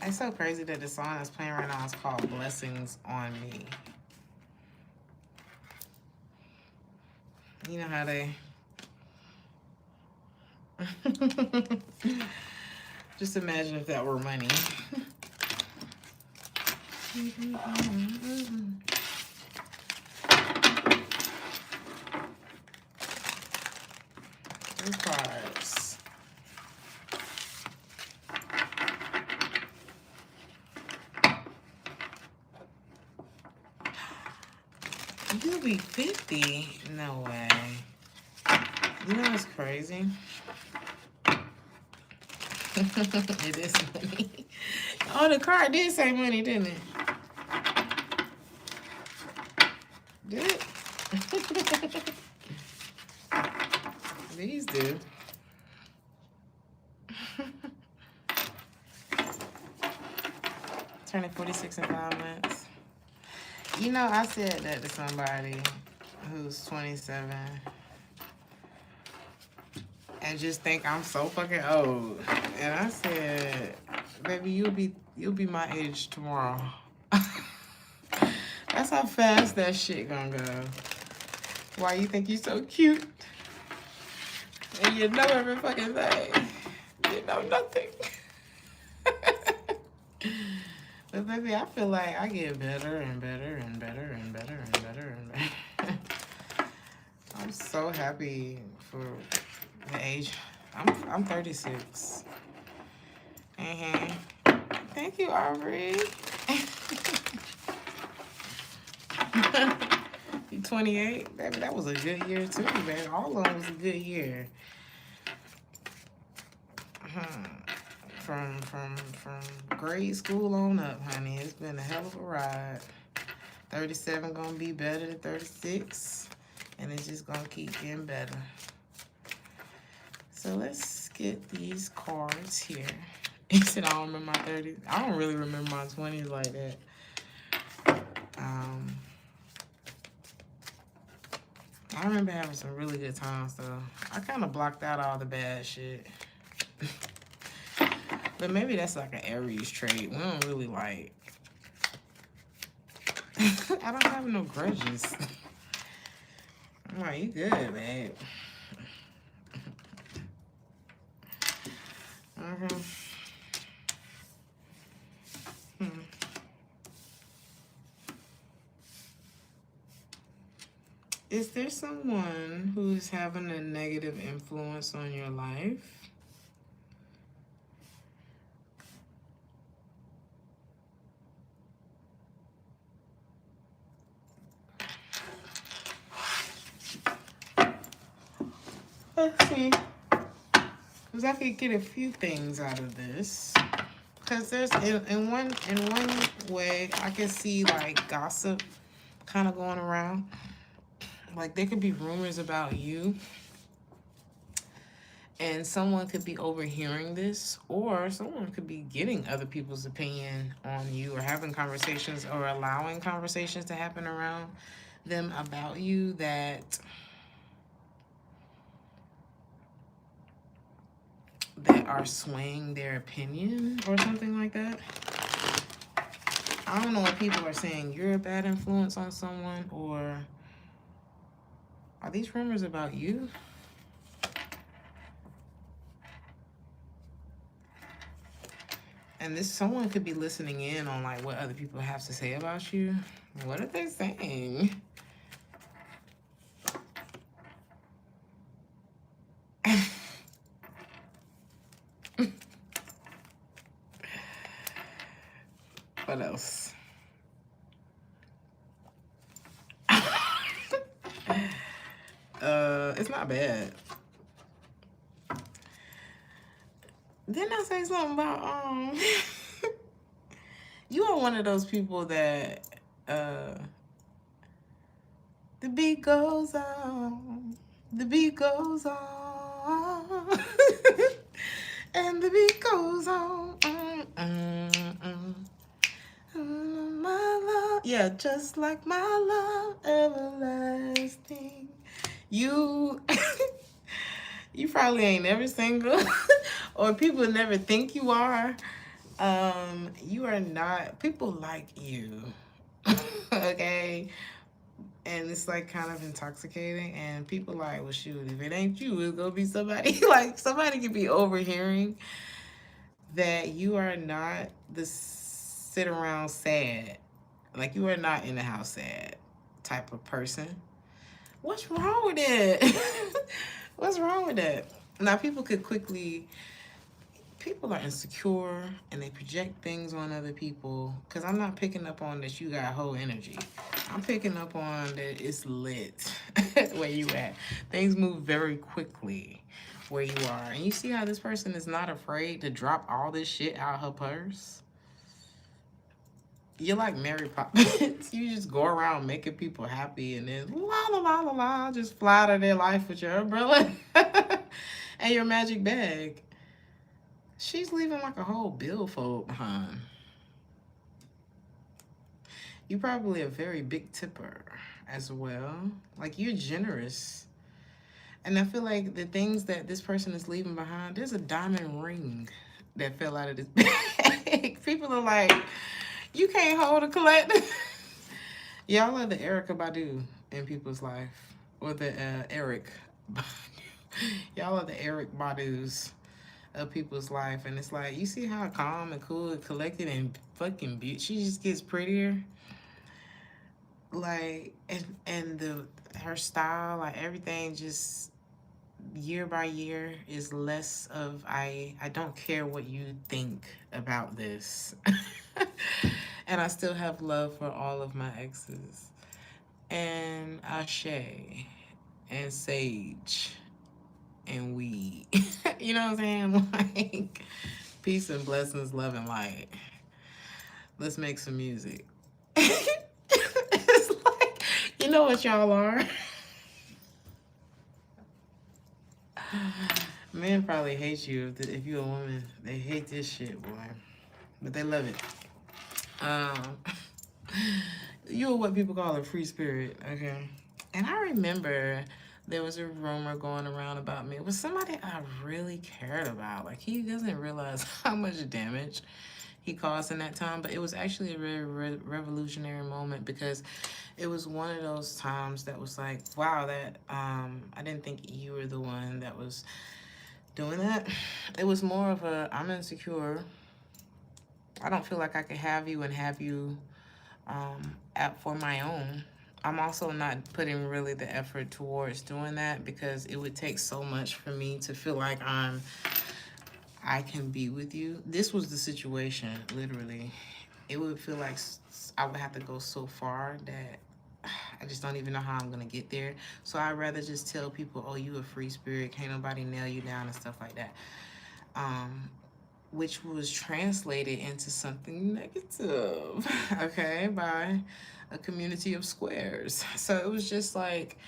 [SPEAKER 1] It's so crazy that the song that's playing right now is called Blessings on Me. You know how they... Just imagine if that were money. Three cards. You'll be 50? No way. You know what's crazy? It is money. Oh, the card did say money, didn't it? Did it? These do. Turning 46 in 5 months. You know, I said that to somebody who's 27 and just think I'm so fucking old. And I said, baby, you'll be my age tomorrow. That's how fast that shit gonna go. Why you think you so cute? And you know every fucking thing. You know nothing. But baby, I feel like I get better and better and better and better and better and better. I'm so happy for the age. I'm 36. Thank you, Aubrey. You 28? Baby, that was a good year too, baby. All of them was a good year. From grade school on up, honey. It's been a hell of a ride. 37 gonna be better than 36. And it's just gonna keep getting better. So let's get these cards here. He said I don't remember my 30s. I don't really remember my 20s like that. I remember having some really good times though. I kind of blocked out all the bad shit. But maybe that's like an Aries trait. We don't really like... I don't have no grudges. I'm like, you good, babe. Is there someone who's having a negative influence on your life? Let's see. Because I could get a few things out of this. Because there's, in one way, I can see, like, gossip kind of going around. Like, there could be rumors about you. And someone could be overhearing this. Or someone could be getting other people's opinion on you. Or having conversations or allowing conversations to happen around them about you that are swaying their opinion or something like that. I don't know if people are saying you're a bad influence on someone, or are these rumors about you? And this someone could be listening in on like what other people have to say about you. What are they saying? What else? It's not bad. Didn't I say something about you are one of those people that the beat goes on, the beat goes on, and the beat goes on. My love, yeah, just like my love, everlasting. You you probably ain't never single, or people never think you are. You are not. People like you, okay? And it's like kind of intoxicating, and people like, well, shoot, if it ain't you, it's gonna be somebody. Like somebody could be overhearing that you are not the sit around sad. Like you are not in the house sad type of person. What's wrong with it? What's wrong with that? Now people are insecure and they project things on other people, because I'm not picking up on that you got whole energy. I'm picking up on that it's lit where you at. Things move very quickly where you are. And you see how this person is not afraid to drop all this shit out her purse? You're like Mary Poppins. You just go around making people happy and then la la la la la, just fly out of their life with your umbrella and your magic bag. She's leaving like a whole billfold behind. You're probably a very big tipper as well. Like, you're generous. And I feel like the things that this person is leaving behind, there's a diamond ring that fell out of this bag. People are like, you can't hold a collector. Y'all are the Erica Badu in people's life. Or the Eric Badu. Y'all are the Eric Badus of people's life. And it's like, you see how calm and cool and collected and fucking beautiful. She just gets prettier. Like, and her style, like everything just year by year is less of I don't care what you think about this. And I still have love for all of my exes. And Ashe and Sage and weed. You know what I'm saying? Like, peace and blessings, love and light. Let's make some music. It's like, you know what y'all are. Men probably hate you if you're a woman. They hate this shit, boy. But they love it. You're what people call a free spirit, okay? And I remember there was a rumor going around about me. It was somebody I really cared about. Like, he doesn't realize how much damage he caused in that time. But it was actually a very revolutionary moment, because it was one of those times that was like, wow, that I didn't think you were the one that was doing that. It was more of a, I'm insecure. I don't feel like I could have you and have you for my own. I'm also not putting really the effort towards doing that, because it would take so much for me to feel like I can be with you. This was the situation, literally. It would feel like I would have to go so far that I just don't even know how I'm gonna get there. So I'd rather just tell people, oh, you a free spirit, can't nobody nail you down and stuff like that. Which was translated into something negative, okay, by a community of squares. So it was just like,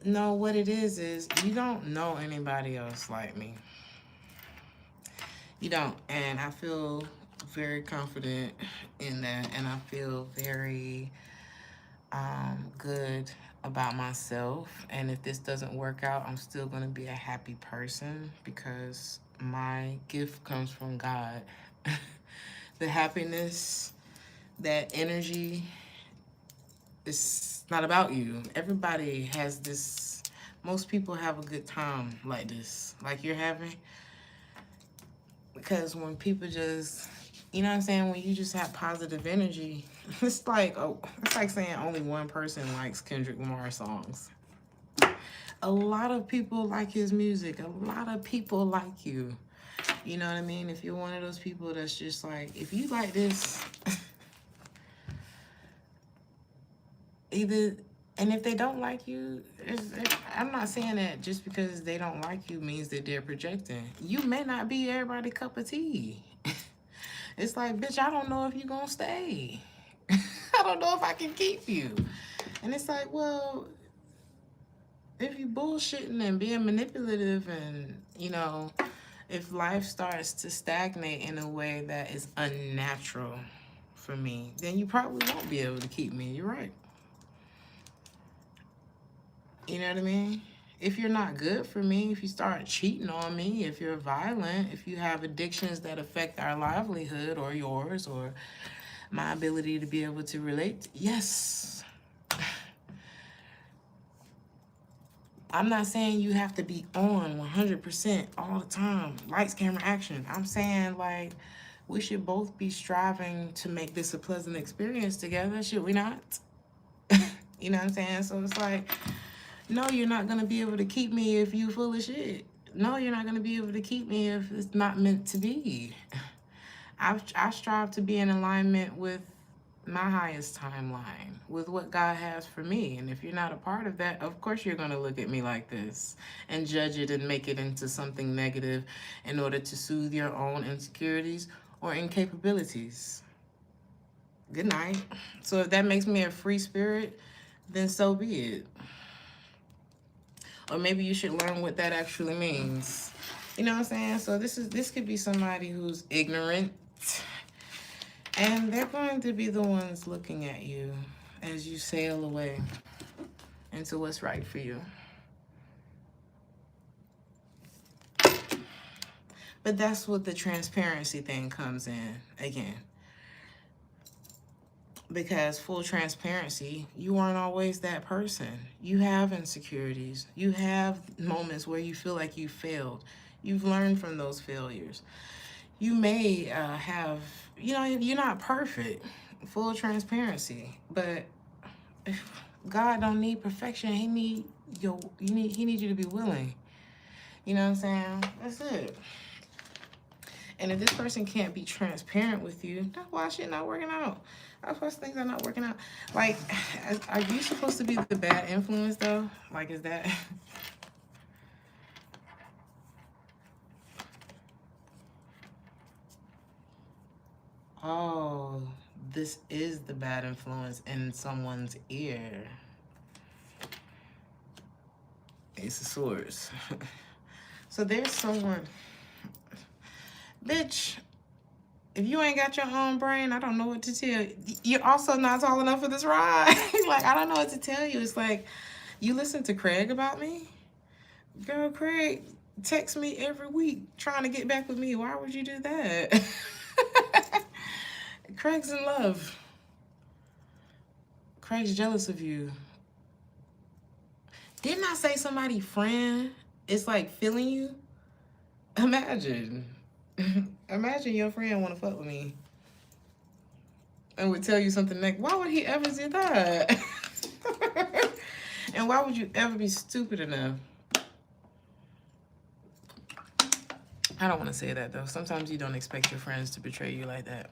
[SPEAKER 1] no, what it is you don't know anybody else like me. You don't. And I feel very confident in that, and I feel very good about myself. And if this doesn't work out, I'm still going to be a happy person, because my gift comes from God. The happiness, that energy, it's not about you. Everybody has this. Most people have a good time like this, like you're having. Because when people just, you know what I'm saying, when you just have positive energy, it's like saying only one person likes Kendrick Lamar's songs. A lot of people like his music. A lot of people like you. You know what I mean? If you're one of those people that's just like, if you like this, either, and if they don't like you, I'm not saying that just because they don't like you means that they're projecting. You may not be everybody's cup of tea. It's like, bitch, I don't know if you're going to stay. I don't know if I can keep you. And it's like, well, if you bullshitting and being manipulative and, you know, if life starts to stagnate in a way that is unnatural for me, then you probably won't be able to keep me. You're right. You know what I mean? If you're not good for me, if you start cheating on me, if you're violent, if you have addictions that affect our livelihood or yours or my ability to be able to relate, yes. I'm not saying you have to be on 100% all the time. Lights, camera, action. I'm saying, like, we should both be striving to make this a pleasant experience together, should we not? You know what I'm saying? So it's like, no, you're not going to be able to keep me if you full of shit. No, you're not going to be able to keep me if it's not meant to be. I strive to be in alignment with my highest timeline with what God has for me. And if you're not a part of that, of course you're going to look at me like this and judge it and make it into something negative in order to soothe your own insecurities or incapabilities. Good night. So if that makes me a free spirit, then so be it. Or maybe you should learn what that actually means. You know what I'm saying? So this could be somebody who's ignorant, and they're going to be the ones looking at you as you sail away into what's right for you. But that's what the transparency thing comes in again. Because full transparency, you aren't always that person. You have insecurities. You have moments where you feel like you failed. You've learned from those failures. You may have, you're not perfect. Full transparency. But God don't need perfection. He need you to be willing. You know what I'm saying? That's it. And if this person can't be transparent with you, that's why shit not working out. That's why things are not working out. Like, are you supposed to be the bad influence, though? Like, is that... Oh, this is the bad influence in someone's ear. Ace of Swords. So there's someone... Bitch, if you ain't got your own brain, I don't know what to tell you. You're also not tall enough for this ride. Like, I don't know what to tell you. It's like, you listen to Craig about me? Girl, Craig texts me every week trying to get back with me. Why would you do that? Craig's in love. Craig's jealous of you. Didn't I say somebody friend is like feeling you? Imagine. Imagine your friend want to fuck with me and would tell you something like, why would he ever do that? And why would you ever be stupid enough? I don't want to say that, though. Sometimes you don't expect your friends to betray you like that.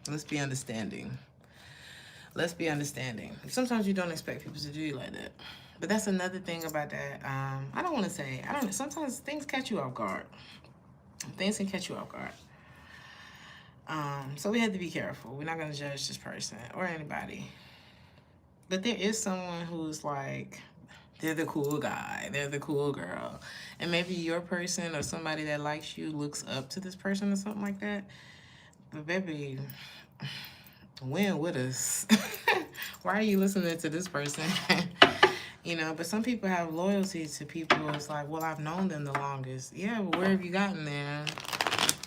[SPEAKER 1] Let's be understanding. Let's be understanding. Sometimes you don't expect people to do you like that. But that's another thing about that. I don't want to say, sometimes things catch you off guard. Things can catch you off guard. So we have to be careful. We're not going to judge this person or anybody. But there is someone who's like, they're the cool guy, they're the cool girl. And maybe your person or somebody that likes you looks up to this person or something like that. But baby, win with us. Why are you listening to this person? But some people have loyalty to people. It's like, well, I've known them the longest. Yeah, but where have you gotten there?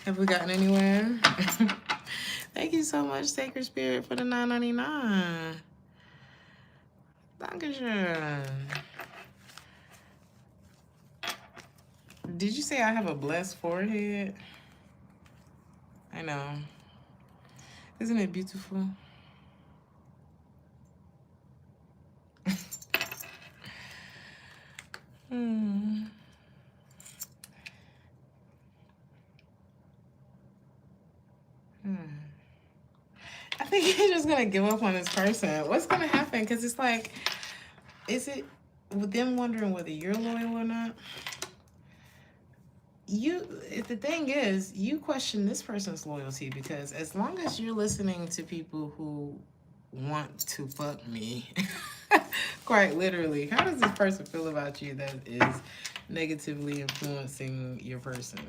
[SPEAKER 1] Have we gotten anywhere? Thank you so much, Sacred Spirit, for the $9.99. Dankeschön. Did you say I have a blessed forehead? I know. Isn't it beautiful? I think you're just gonna give up on this person. What's gonna happen? Because it's like, is it with them wondering whether you're loyal or not? The thing is, you question this person's loyalty, because as long as you're listening to people who want to fuck me, quite literally, how does this person feel about you that is negatively influencing your person?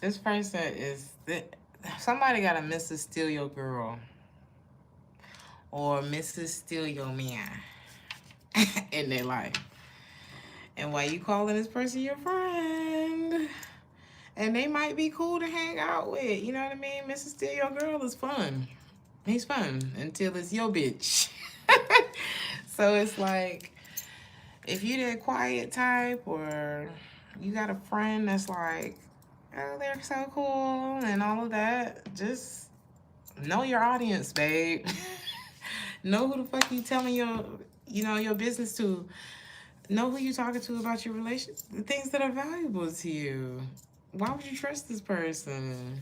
[SPEAKER 1] This person is, somebody got a Mrs. Steal Your Girl or Mrs. Steal Your Man in their life. And why you calling this person your friend? And they might be cool to hang out with, you know what I mean? Mrs. Steal Your Girl is fun. He's fun until it's your bitch. So it's like, if you that quiet type, or you got a friend that's like, oh, they're so cool and all of that, just know your audience, babe. Know who the fuck you telling your business to. Know who you talking to about your relationship, the things that are valuable to you. Why would you trust this person?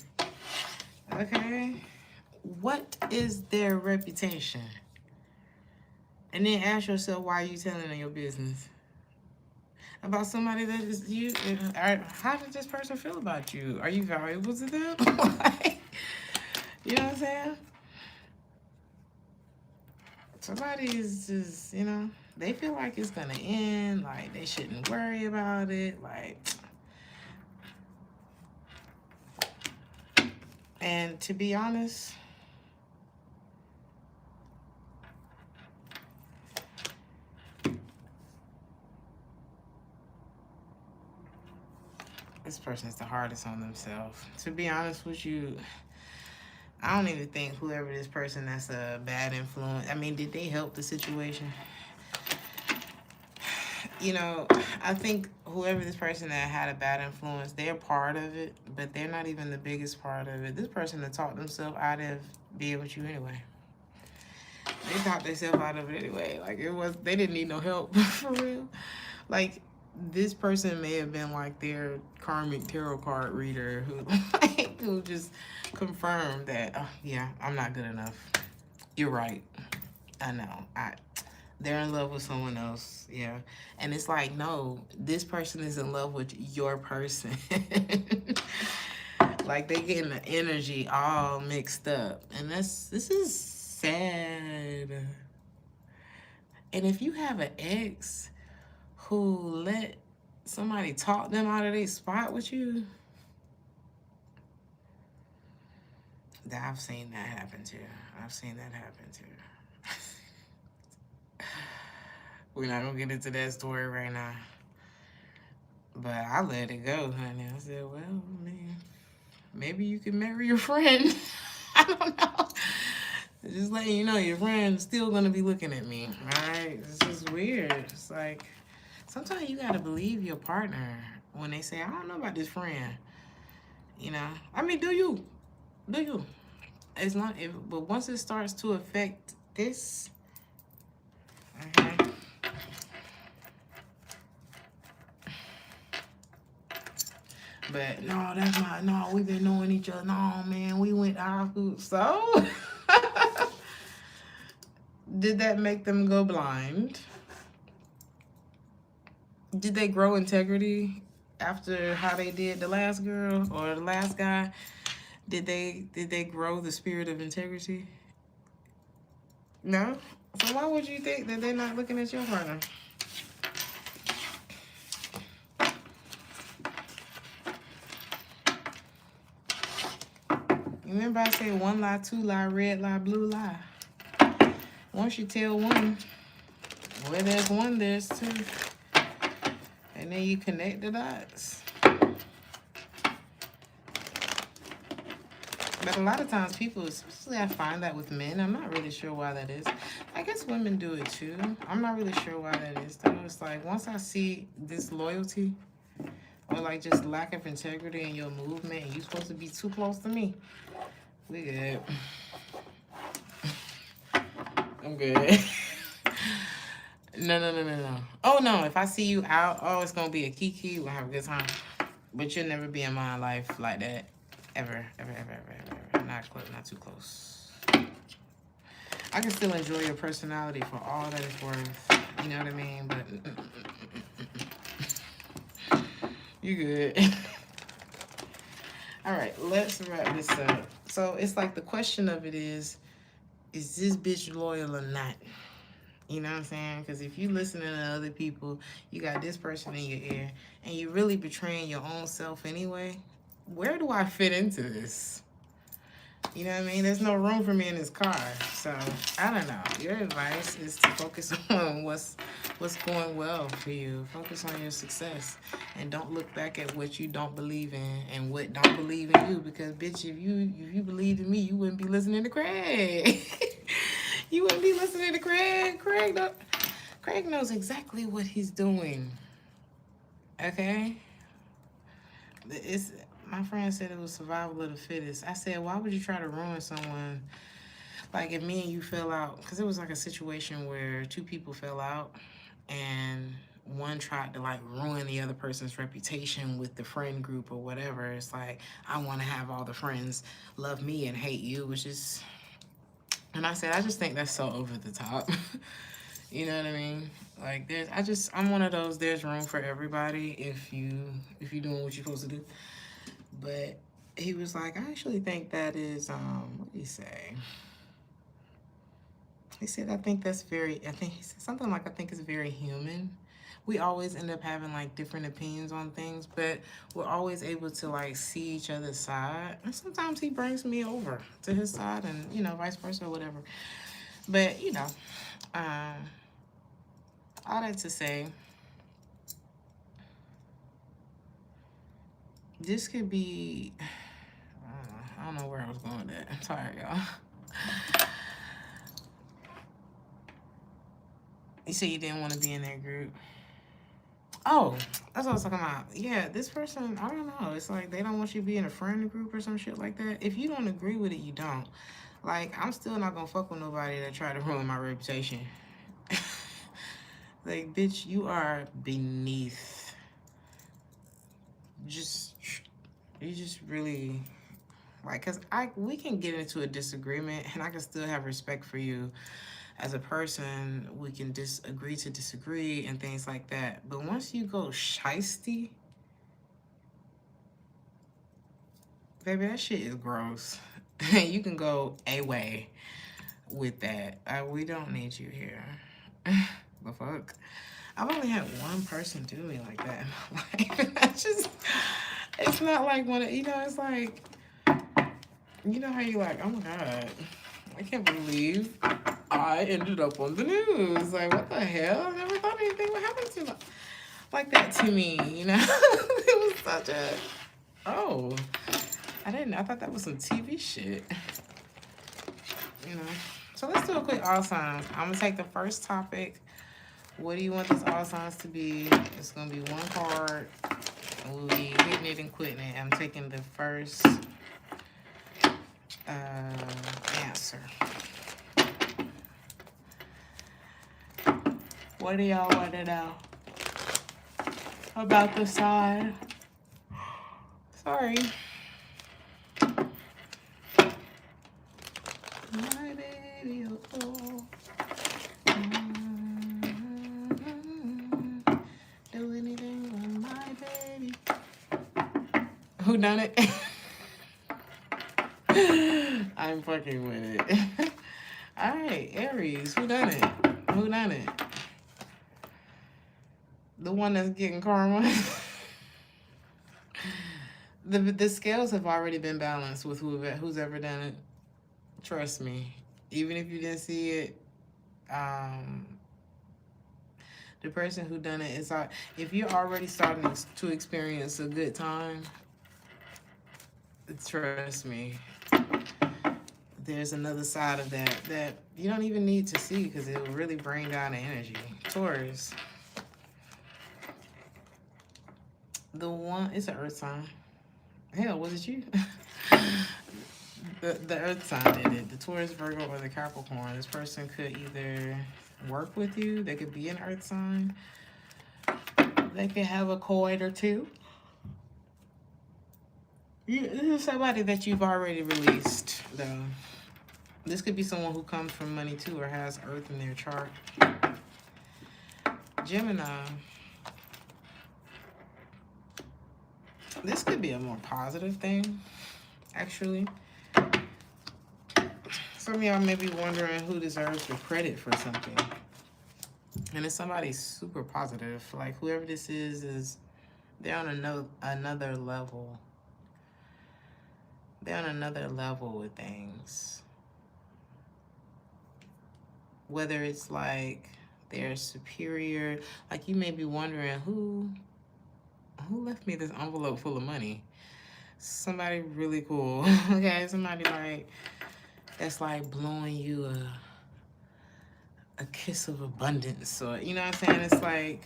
[SPEAKER 1] Okay? What is their reputation? And then ask yourself, why are you telling them your business? About somebody that is you. How does this person feel about you? Are you valuable to them? Like, you know what I'm saying? Somebody is just, they feel like it's gonna end. Like, they shouldn't worry about it. Like, and to be honest, this person's the hardest on themselves. To be honest with you, I don't even think whoever this person that's a bad influence, I mean, did they help the situation? I think whoever this person that had a bad influence, they're part of it, but they're not even the biggest part of it. This person that talked themselves out of being with you anyway. They talked themselves out of it anyway. Like, they didn't need no help, for real. Like, this person may have been like their karmic tarot card reader who just confirmed that, oh, yeah, I'm not good enough. You're right. I know. They're in love with someone else, yeah. And it's like, no, this person is in love with your person. Like, they getting the energy all mixed up. And this is sad. And if you have an ex who let somebody talk them out of their spot with you, I've seen that happen too. We're not gonna get into that story right now. But I let it go, honey. I said, well, man, maybe you can marry your friend. I don't know. Just letting you know your friend's still gonna be looking at me, right? It's just weird. It's like, sometimes you gotta believe your partner when they say, I don't know about this friend. I mean, do you? It's not, but once it starts to affect this, okay. But no, that's not, no, we've been knowing each other. No, man, we went out. So, did that make them go blind? Did they grow integrity after how they did the last girl or the last guy? Did they grow the spirit of integrity? No? So why would you think that they're not looking at your partner? Remember I said one lie, two lie, red lie, blue lie. Once you tell one, where there's one, there's two. And then you connect the dots. But a lot of times people, especially I find that with men, I'm not really sure why that is. I guess women do it too. I'm not really sure why that is though. It's like, once I see disloyalty or like just lack of integrity in your movement and you're supposed to be too close to me, we good. I'm good. No. Oh no, if I see you out, oh, it's gonna be a kiki, we'll have a good time. But you'll never be in my life like that. Ever. Not too close. I can still enjoy your personality for all that it's worth. You know what I mean? But you good. All right, let's wrap this up. So it's like the question of it is this bitch loyal or not? You know what I'm saying? Because if you listening to other people, you got this person in your ear, and you really betraying your own self anyway, where do I fit into this? You know what I mean? There's no room for me in this car. So, I don't know. Your advice is to focus on what's going well for you. Focus on your success. And don't look back at what you don't believe in and what don't believe in you. Because, bitch, if you believed in me, you wouldn't be listening to Craig. You wouldn't be listening to Craig. Craig, Craig knows exactly what he's doing. Okay? It's my friend said it was survival of the fittest. I said, why would you try to ruin someone? Like if me and you fell out, because it was like a situation where two people fell out and one tried to like ruin the other person's reputation with the friend group or whatever. It's like, I want to have all the friends love me and hate you, which is, and I said, I just think that's so over the top. You know what I mean? Like I'm one of those, there's room for everybody if you're doing what you're supposed to do. But he was like, I actually think that is, what did he say? He said, I think he said something like, I think it's very human. We always end up having like different opinions on things, but we're always able to like see each other's side. And sometimes he brings me over to his side and, you know, vice versa or whatever. But, you know, all that to say, this could be, I don't know where I was going with that. I'm sorry, y'all. You said you didn't want to be in their group. Oh, that's what I was talking about. Yeah, this person, I don't know. It's like they don't want you to be in a friend group or some shit like that. If you don't agree with it, you don't. Like, I'm still not gonna fuck with nobody that try to ruin my reputation. Like, bitch, you are beneath. You just really, like, cause we can get into a disagreement and I can still have respect for you as a person. We can agree to disagree and things like that. But once you go shiesty, baby, that shit is gross. You can go away with that. We don't need you here. The fuck? I've only had one person do me like that in my life. That's just, it's not like one of, you know, it's like, you know how you like, oh my God, I can't believe I ended up on the news. Like, what the hell? I never thought anything would happen to me like that to me, you know? It was such a, oh, I thought that was some TV shit, you know? So let's do a quick all signs. I'm gonna take the first topic. What do you want this all signs to be? It's gonna be one card. We'll be hitting it and quitting it. I'm taking the first answer. What do y'all want to know about the sign? Sorry. My baby, oh. Do anything on my baby. Who done it? I'm fucking with it. All right, Aries, who done it? Who done it? The one that's getting karma. The scales have already been balanced with who's ever done it. Trust me. Even if you didn't see it, the person who done it is, if you're already starting to experience a good time, trust me, there's another side of that you don't even need to see because it will really bring down the energy. Taurus. The one, it's an earth sign. Hell, was it you? The earth sign did it. The Taurus, Virgo, or the Capricorn. This person could either work with you. They could be an earth sign. They could have a coin or two. This is somebody that you've already released, though. This could be someone who comes from money, too, or has earth in their chart. Gemini. This could be a more positive thing, actually. Some of y'all may be wondering who deserves the credit for something. And it's somebody super positive. Like, whoever this is they're on another level. They're on another level with things. Whether it's like they're superior, like you may be wondering who left me this envelope full of money. Somebody really cool. Okay, somebody like that's like blowing you a kiss of abundance, or you know what I'm saying? It's like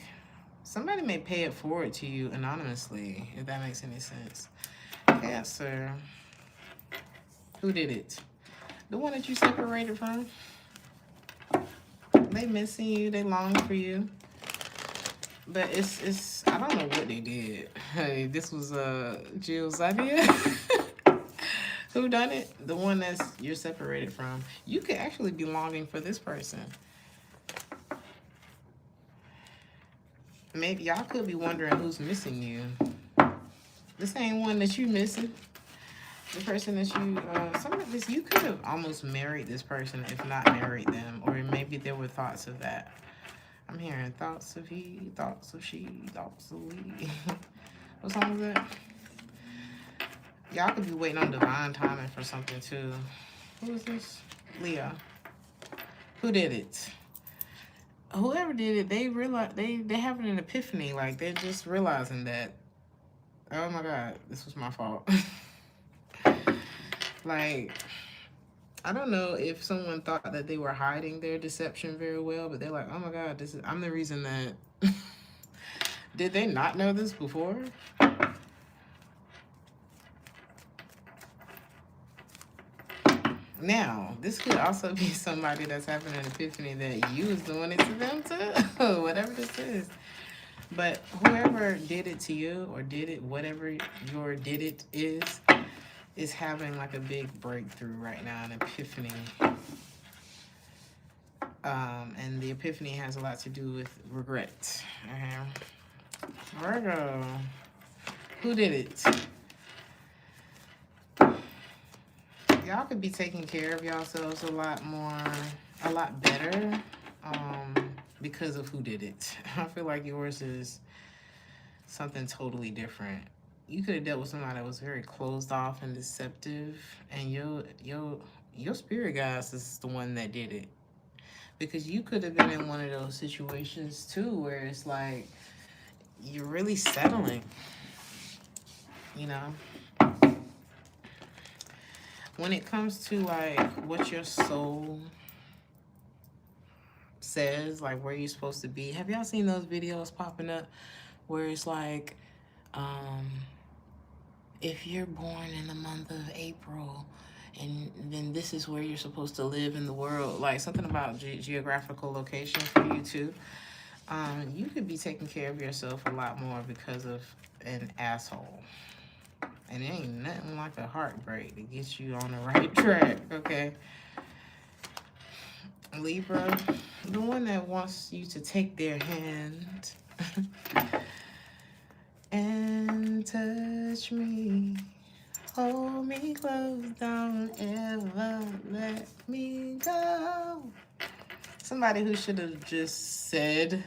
[SPEAKER 1] somebody may pay it forward to you anonymously, if that makes any sense. Cancer. Who did it? The one that you separated from. They missing you. They long for you. But it's I don't know what they did. Hey, this was Jill's idea. Who done it? The one that's you're separated from. You could actually be longing for this person. Maybe y'all could be wondering who's missing you. The same one that you missing. The person that you, some of this, you could have almost married this person if not married them. Or maybe there were thoughts of that. I'm hearing thoughts of he, thoughts of she, thoughts of we. What song was that? Y'all could be waiting on divine timing for something too. Who is this? Leo. Who did it? Whoever did it, they realize they have an epiphany. Like they're just realizing that, oh my God, this was my fault. Like, I don't know if someone thought that they were hiding their deception very well, but they're like, oh my God, I'm the reason that. Did they not know this before? Now, this could also be somebody that's having an epiphany that you was doing it to them too, whatever this is. But whoever did it to you or did it, whatever your did it is having like a big breakthrough right now, an epiphany. And the epiphany has a lot to do with regret. Virgo, who did it? Y'all could be taking care of yourselves a lot better, because of who did it. I feel like yours is something totally different. You could have dealt with somebody that was very closed off and deceptive, and your spirit guides is the one that did it. Because you could have been in one of those situations too where it's like you're really settling, you know? When it comes to like what your soul says, like where you're supposed to be, have y'all seen those videos popping up where it's like, if you're born in the month of April, and then this is where you're supposed to live in the world, like something about geographical location for you too. You could be taking care of yourself a lot more because of an asshole. And it ain't nothing like a heartbreak to get you on the right track, okay? Libra, the one that wants you to take their hand and touch me, hold me close, don't ever let me go. Somebody who should have just said,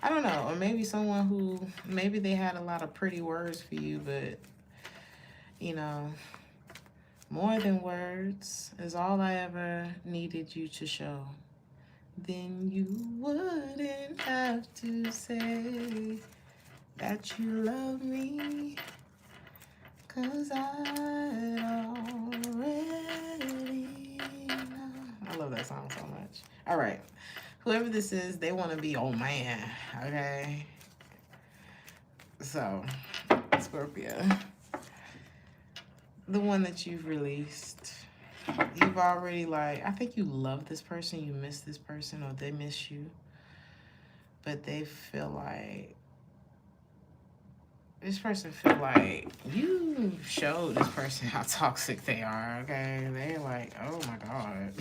[SPEAKER 1] I don't know, or maybe someone who, maybe they had a lot of pretty words for you, but, you know, more than words is all I ever needed you to show. Then you wouldn't have to say that you love me, 'cause I'd already know. I love that song so much. All right. Whoever this is, they want to be your man, okay? So, Scorpio, the one that you've released, you've already, like, I think you love this person, you miss this person, or they miss you, but they feel like, this person feel like you showed this person how toxic they are, okay? They're like, oh my God,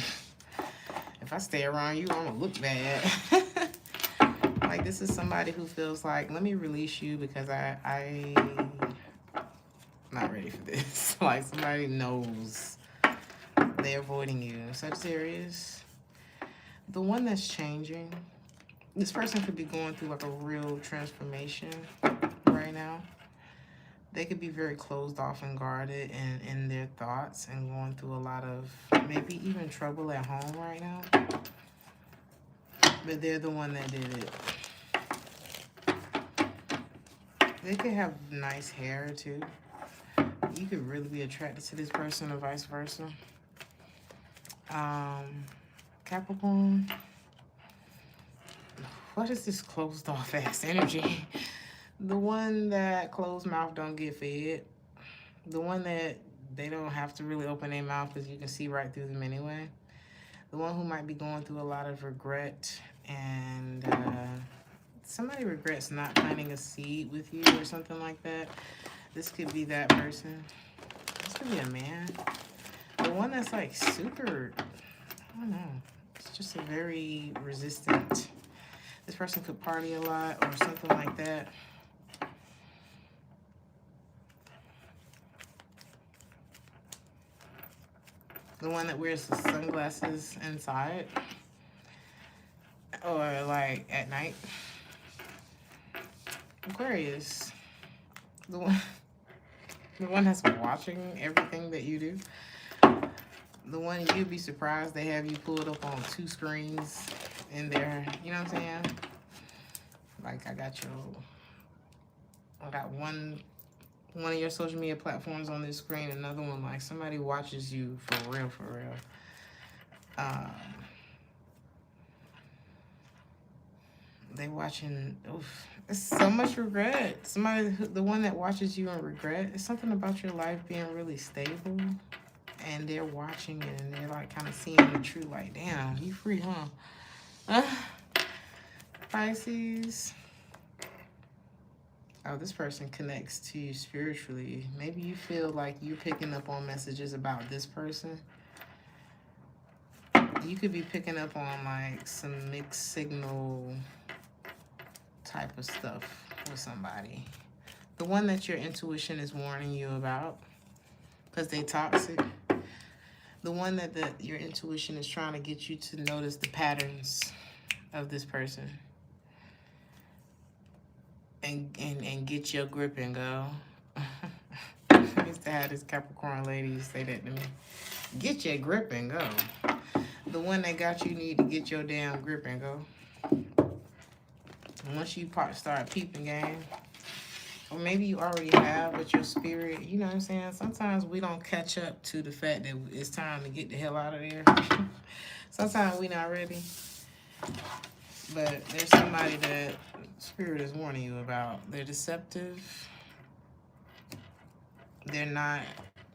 [SPEAKER 1] if I stay around you, I'm gonna look bad. Like, this is somebody who feels like, let me release you because I'm not ready for this. Like, somebody knows they're avoiding you. Sagittarius, the one that's changing, this person could be going through like a real transformation right now. They could be very closed off and guarded and in their thoughts and going through a lot of maybe even trouble at home right now. But they're the one that did it. They could have nice hair too. You could really be attracted to this person or vice versa. Capricorn, what is this closed off ass energy? The one that closed mouth don't get fed. The one that they don't have to really open their mouth because you can see right through them anyway. The one who might be going through a lot of regret and somebody regrets not planting a seed with you or something like that. This could be that person. This could be a man. The one that's like super, I don't know. It's just a very resistant. This person could party a lot or something like that. The one that wears the sunglasses inside or like at night. Aquarius. The one that's watching everything that you do. The one you'd be surprised they have you pulled up on 2 screens in there. You know what I'm saying? Like I got one of your social media platforms on this screen, another one like somebody watches you for real, for real. They watching. Oof, it's so much regret. The one that watches you in regret. It's something about your life being really stable, and they're watching it, and they're like kind of seeing the truth. Like, damn, you free, huh? Pisces. Oh, this person connects to you spiritually. Maybe you feel like you're picking up on messages about this person. You could be picking up on like some mixed signal type of stuff with somebody. The one that your intuition is warning you about because they toxic. The one that your intuition is trying to get you to notice the patterns of this person. And get your grip and go. I used to have this Capricorn lady say that to me. Get your grip and go. The one that got you need to get your damn grip and go. And once you start peeping game, or maybe you already have, but your spirit, you know what I'm saying? Sometimes we don't catch up to the fact that it's time to get the hell out of there. Sometimes we not ready. But there's somebody that spirit is warning you about. They're deceptive. They're not.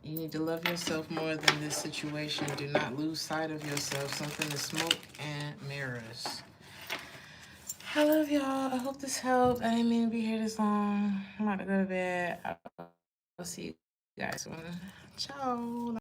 [SPEAKER 1] You need to love yourself more than this situation. Do not lose sight of yourself. Something is smoke and mirrors. I love y'all. I hope this helped. I didn't mean to be here this long. I'm about to go to bed. I'll see you guys soon. Ciao.